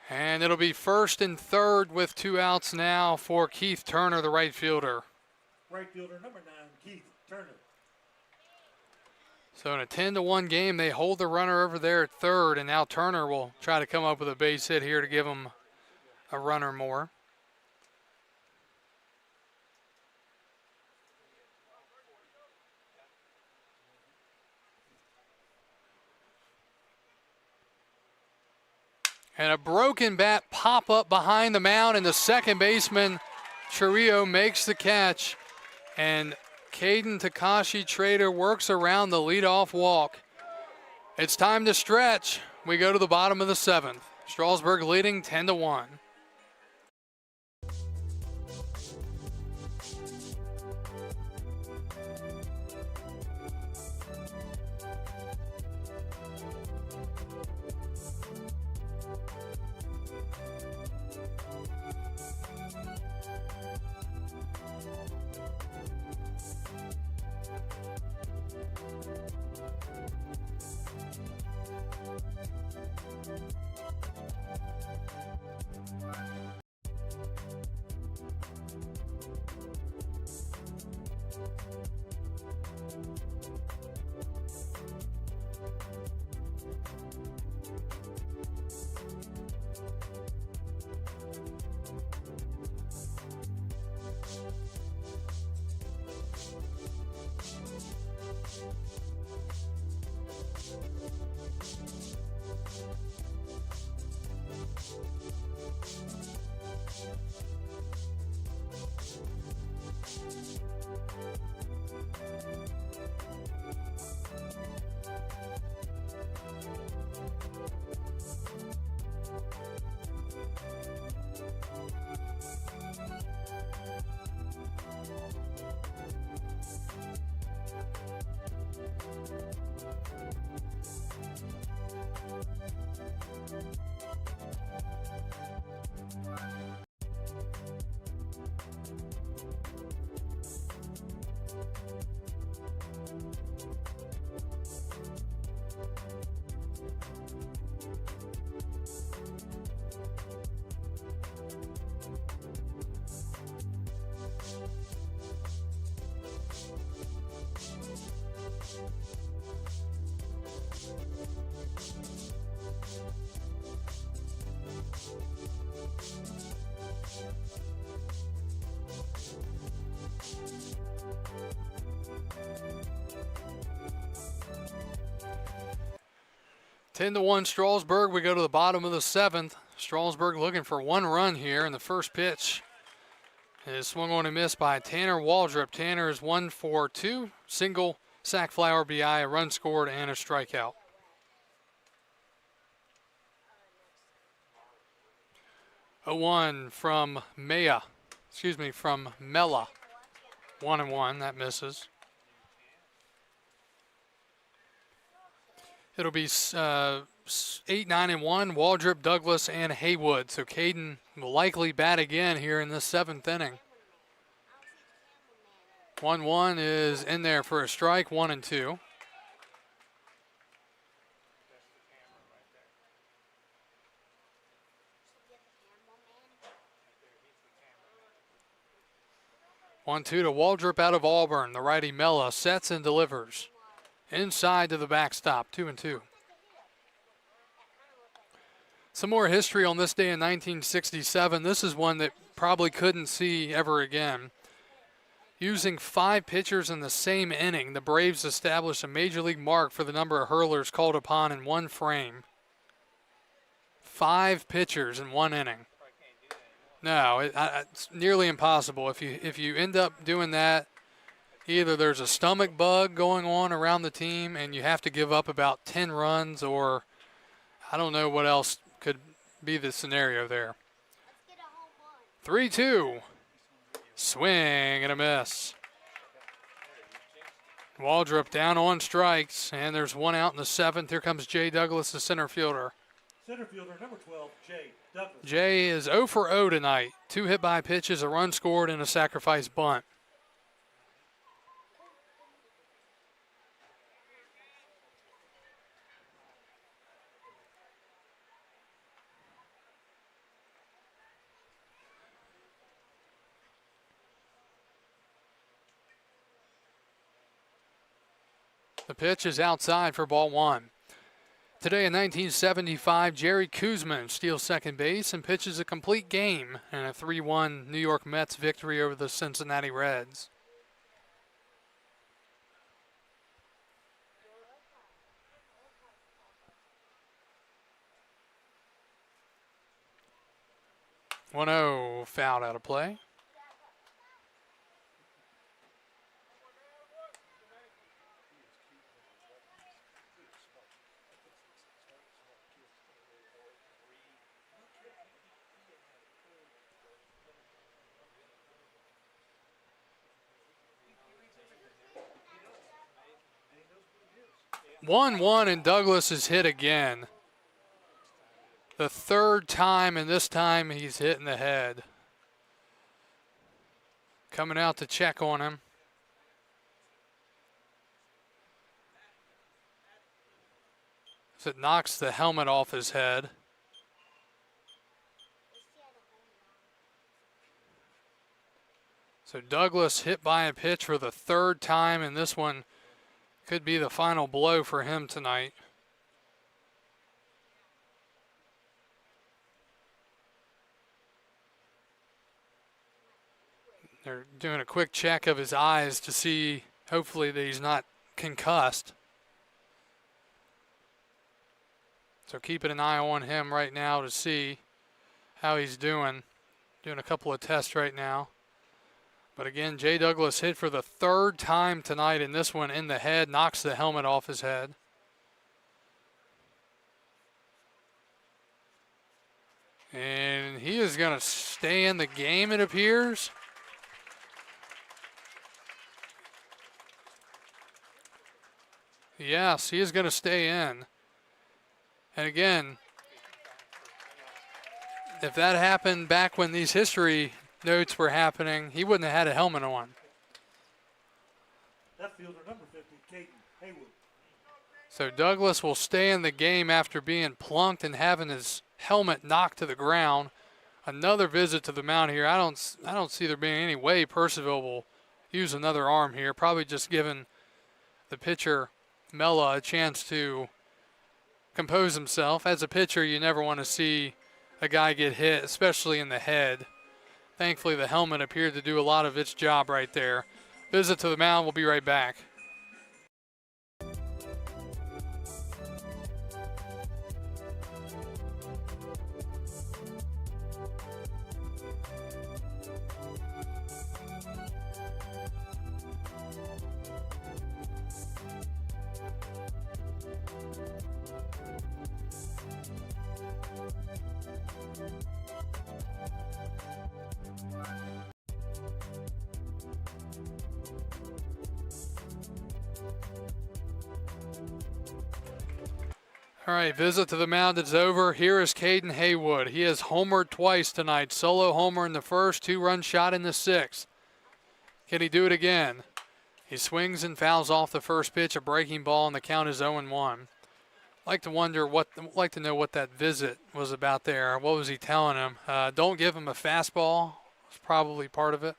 And it'll be first and third with 2 outs now for Keith Turner, the right fielder. Right fielder number 9, Keith Turner. So in a 10-1 game, they hold the runner over there at third, and now Turner will try to come up with a base hit here to give him a runner more. And a broken bat pop up behind the mound, and the second baseman, Chirio, makes the catch. And Caden Takashi Trader works around the leadoff walk. It's time to stretch. We go to the bottom of the 7th. Strasburg leading 10-1. Ten to 1 Strasburg. We go to the bottom of the 7th. Strasburg looking for 1 run here, and the first pitch is swung on and missed by Tanner Waldrop. Tanner is 1 for 2, single, sac fly RBI, a run scored, and a strikeout. A 1 from Mella. 1-1, that misses. It'll be 8, 9, and 1, Waldrop, Douglas, and Haywood. So Caden will likely bat again here in the 7th inning. 1-1 is in there for a strike, 1-2. One, 2 to Waldrop out of Auburn. The righty Mella sets and delivers. Inside to the backstop, 2-2. Some more history on this day in 1967. This is one that probably couldn't see ever again. Using 5 pitchers in the same inning, the Braves established a major league mark for the number of hurlers called upon in one frame. 5 pitchers in one inning. No, it's nearly impossible. If you end up doing that, either there's a stomach bug going on around the team and you have to give up about 10 runs, or I don't know what else could be the scenario there. 3-2. Swing and a miss. Waldrop down on strikes, and there's one out in the 7th. Here comes Jay Douglas, the center fielder. Center fielder number 12, Jay Douglas. Jay is 0 for 0 tonight. 2 hit by pitches, a run scored, and a sacrifice bunt. The pitch is outside for ball 1. Today in 1975, Jerry Kuzman steals second base and pitches a complete game in a 3-1 New York Mets victory over the Cincinnati Reds. One 0, fouled out of play. One, and Douglas is hit again. The 3rd time, and this time he's hit in the head. Coming out to check on him. As it knocks the helmet off his head. So Douglas hit by a pitch for the 3rd time, and this one could be the final blow for him tonight. They're doing a quick check of his eyes to see, hopefully, that he's not concussed. So keeping an eye on him right now to see how he's doing. Doing a couple of tests right now. But again, Jay Douglas hit for the 3rd time tonight, and this one in the head, knocks the helmet off his head. And he is going to stay in the game, it appears. Yes, he is going to stay in. And again, if that happened back when these history notes were happening, he wouldn't have had a helmet on. Left fielder number 50, Caden Haywood. So Douglas will stay in the game after being plunked and having his helmet knocked to the ground. Another visit to the mound here. I don't see there being any way Purcellville will use another arm here. Probably just giving the pitcher Mella a chance to compose himself. As a pitcher, you never want to see a guy get hit, especially in the head. Thankfully, the helmet appeared to do a lot of its job right there. Visit to the mound. We'll be right back. All right, visit to the mound is over. Here is Caden Haywood. He has homered twice tonight. Solo homer in the 1st, 2-run shot in the 6th. Can he do it again? He swings and fouls off the first pitch, a breaking ball, and the count is 0-1. Like to know what that visit was about there. What was he telling him? Don't give him a fastball. It's probably part of it.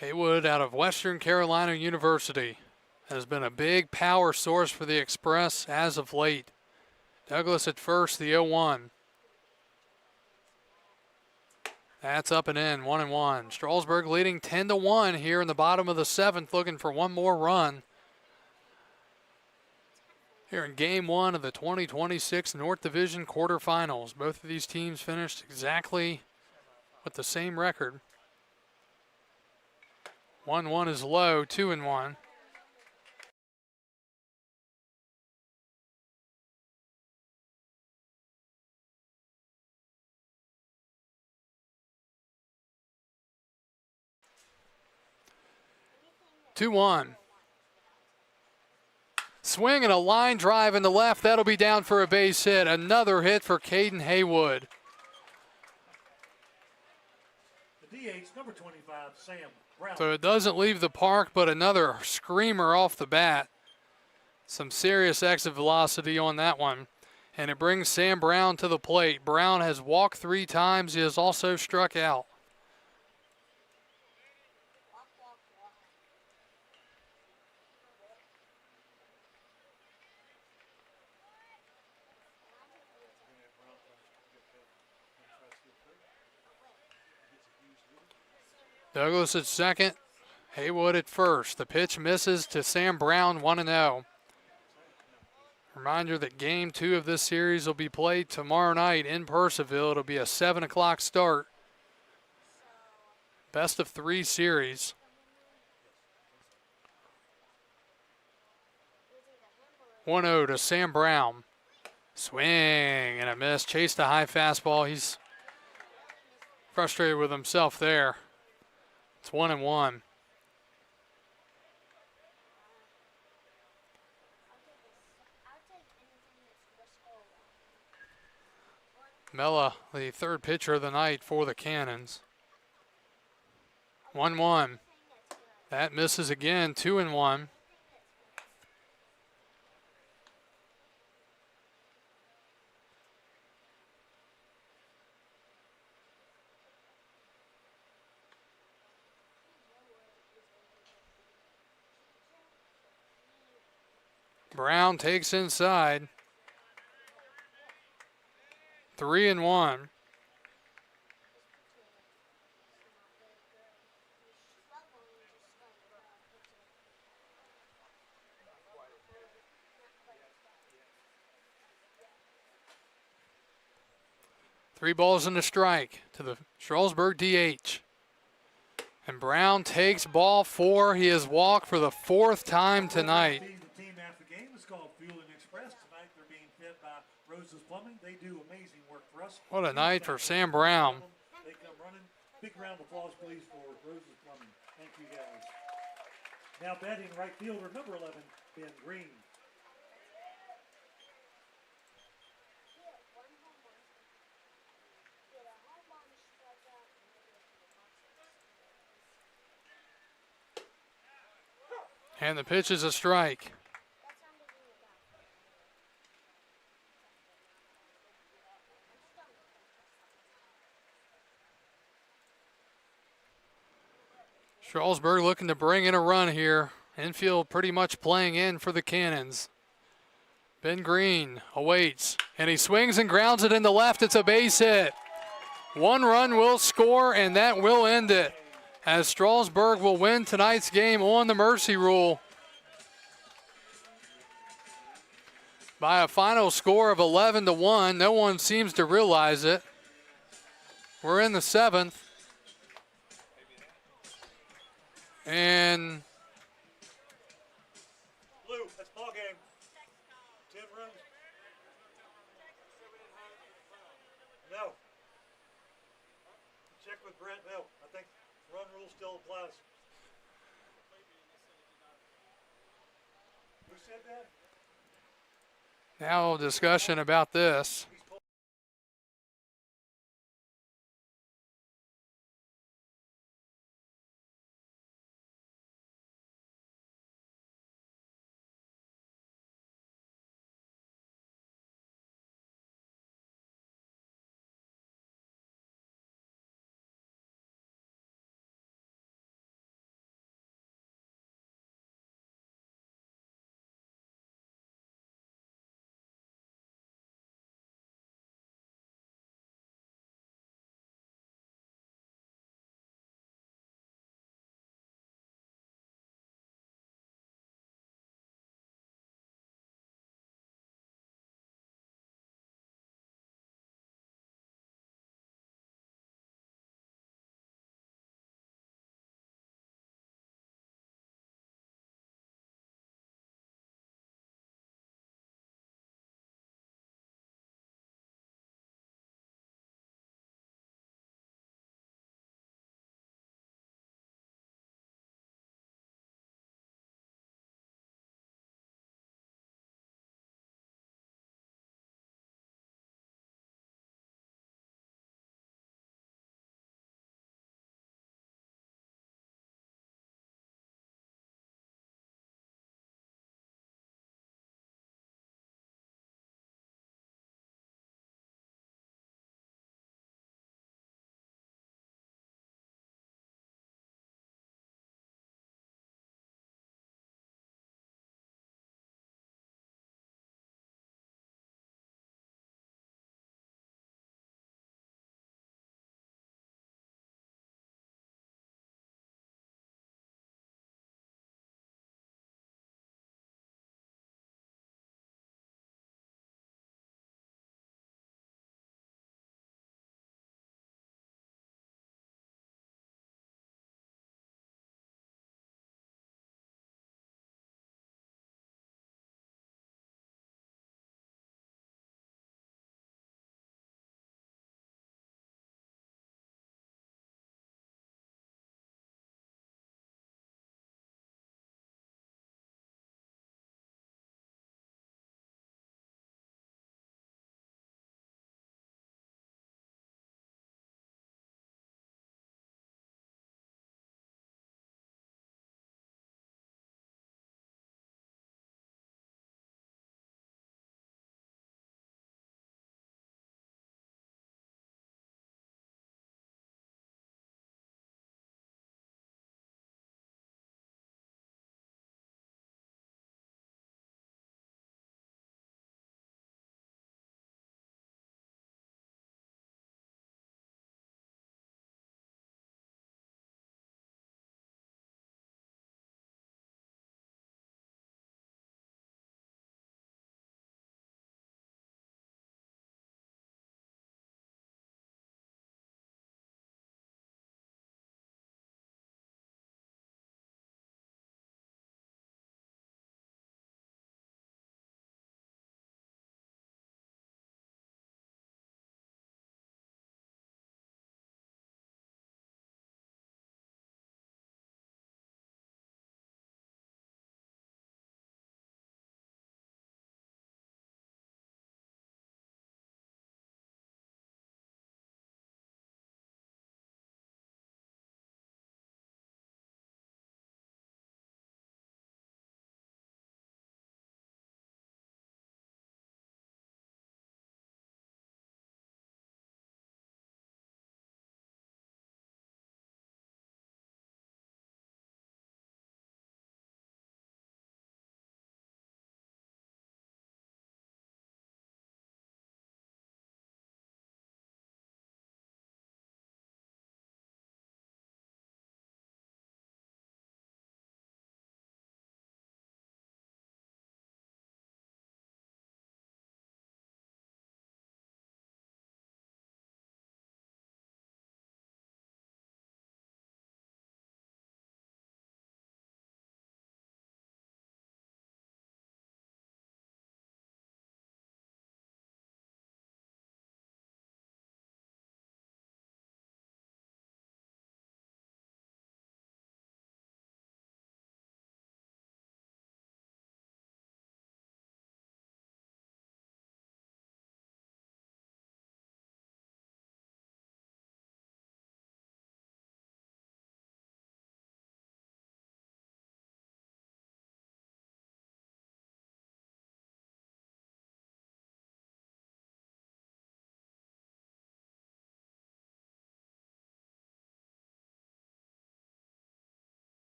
Haywood out of Western Carolina University has been a big power source for the Express as of late. Douglas at first, the 0-1. That's up and in, 1-1. Strasburg leading 10-1 here in the bottom of the 7th, looking for one more run. Here in Game 1 of the 2026 North Division quarterfinals. Both of these teams finished exactly with the same record. 1-1 is low, 2-1. Swing and a line drive in the left. That'll be down for a base hit. Another hit for Caden Haywood. The DH, number 25, Sam Brown. So it doesn't leave the park, but another screamer off the bat. Some serious exit velocity on that one. And it brings Sam Brown to the plate. Brown has walked 3 times. He has also struck out. Douglas at second, Haywood at first. The pitch misses to Sam Brown, 1-0. Reminder that Game 2 of this series will be played tomorrow night in Purcellville. It'll be a 7 o'clock start. Best of 3 series. One 0 to Sam Brown. Swing and a miss. Chased a high fastball. He's frustrated with himself there. It's 1-1. Mella, the third pitcher of the night for the Cannons. 1-1. That misses again, 2-1. Brown takes inside. 3-1. Three balls and a strike to the Strasburg DH. And Brown takes ball 4. He has walked for the 4th time tonight. The team after the game is called Fueling Express. Tonight they're being fed by Rose's Plumbing. They do amazing work for us. What a night for Sam Brown. They come running. Big round of applause, please, for Rose's Plumbing. Thank you, guys. Now batting right fielder, number 11, Ben Green. And the pitch is a strike. Strasburg looking to bring in a run here. Infield pretty much playing in for the Cannons. Ben Green awaits, and he swings and grounds it in the left. It's a base hit. 1 run will score, and that will end it, as Strasburg will win tonight's game on the mercy rule by a final score of 11-1. No one seems to realize it. We're in the 7th. And Blue, that's ball game. 10 runs. No. Check with Brent. No, I think run rule still applies. Who said that? now discussion about this.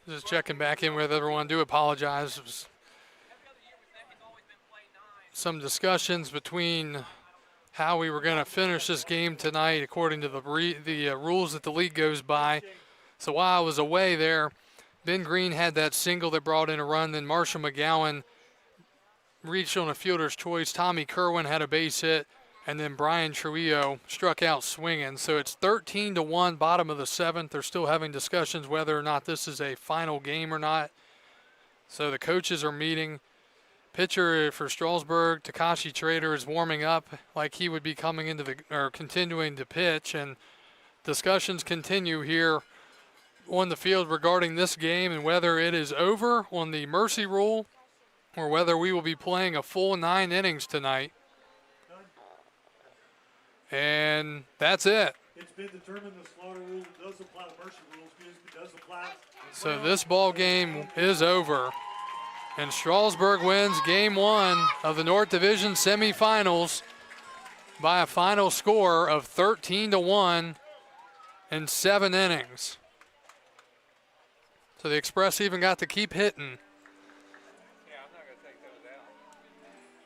Just checking back in with everyone. Do apologize. It was some discussions between how we were going to finish this game tonight according to the rules that the league goes by. So while I was away there, Ben Green had that single that brought in a run. Then Marshall McGowan reached on a fielder's choice. Tommy Kerwin had a base hit. And then Brian Trujillo struck out swinging. So it's 13-1, bottom of the seventh. They're still having discussions whether or not this is a final game or not. So the coaches are meeting. Pitcher for Strasburg, Takashi Trader, is warming up like he would be coming into continuing to pitch. And discussions continue here on the field regarding this game and whether it is over on the mercy rule or whether we will be playing a full 9 innings tonight. And that's it. It's been determined the slaughter rule does apply, the mercy rule does apply. So this ball game is over. And Strasburg wins game 1 of the North Division semifinals by a final score of 13-1 in 7 innings. So the Express even got to keep hitting.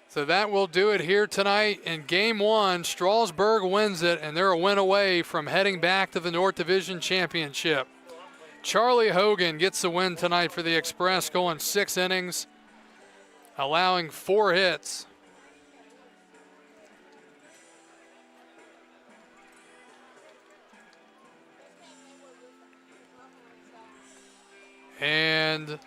So that will do it here tonight in Game 1. Strasburg wins it, and they're a win away from heading back to the North Division Championship. Charlie Hogan gets the win tonight for the Express, going 6 innings, allowing 4 hits. And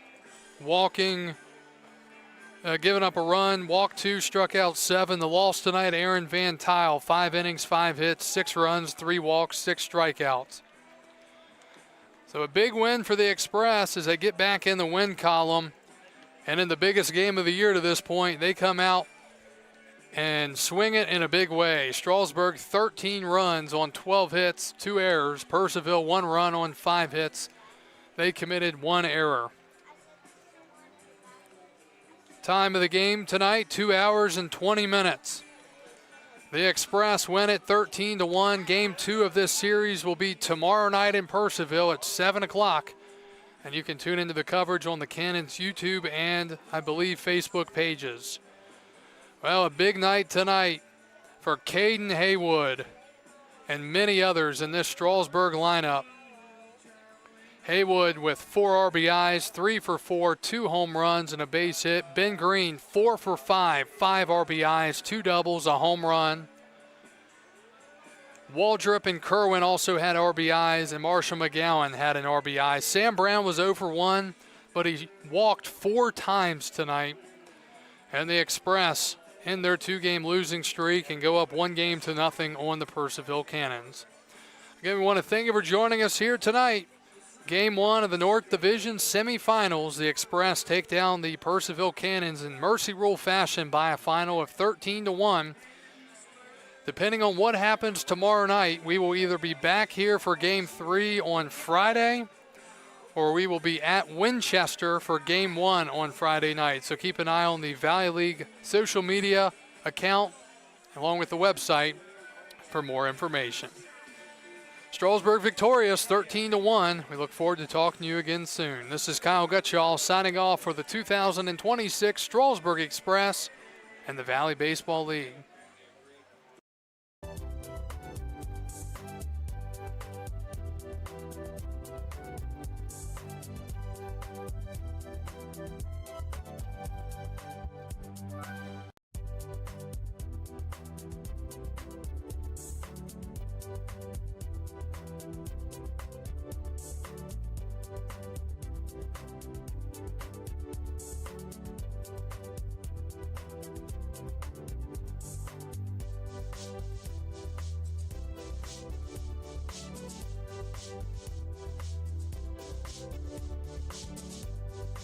giving up a run, walked 2, struck out 7. The loss tonight, Aaron Van Tile, 5 innings, 5 hits, 6 runs, 3 walks, 6 strikeouts. So a big win for the Express as they get back in the win column. And in the biggest game of the year to this point, they come out and swing it in a big way. Strasburg, 13 runs on 12 hits, 2 errors. Purcellville, 1 run on 5 hits. They committed 1 error. Time of the game tonight, 2 hours and 20 minutes. The Express win it 13-1. Game 2 of this series will be tomorrow night in Purcellville at 7 o'clock. And you can tune into the coverage on the Cannons YouTube and, I believe, Facebook pages. Well, a big night tonight for Caden Haywood and many others in this Strasburg lineup. Haywood with 4 RBIs, 3 for 4, 2 home runs, and a base hit. Ben Green, 4 for 5, 5 RBIs, 2 doubles, a home run. Waldrop and Kerwin also had RBIs, and Marshall McGowan had an RBI. Sam Brown was 0 for 1, but he walked 4 times tonight. And the Express end their 2-game losing streak and go up 1-0 on the Purcellville Cannons. Again, we want to thank you for joining us here tonight. Game 1 of the North Division semifinals. The Express take down the Purcellville Cannons in mercy rule fashion by a final of 13-1. Depending on what happens tomorrow night, we will either be back here for Game 3 on Friday, or we will be at Winchester for Game 1 on Friday night. So keep an eye on the Valley League social media account, along with the website, for more information. Strasburg victorious, 13-1. We look forward to talking to you again soon. This is Kyle Gutschall signing off for the 2026 Strasburg Express and the Valley Baseball League.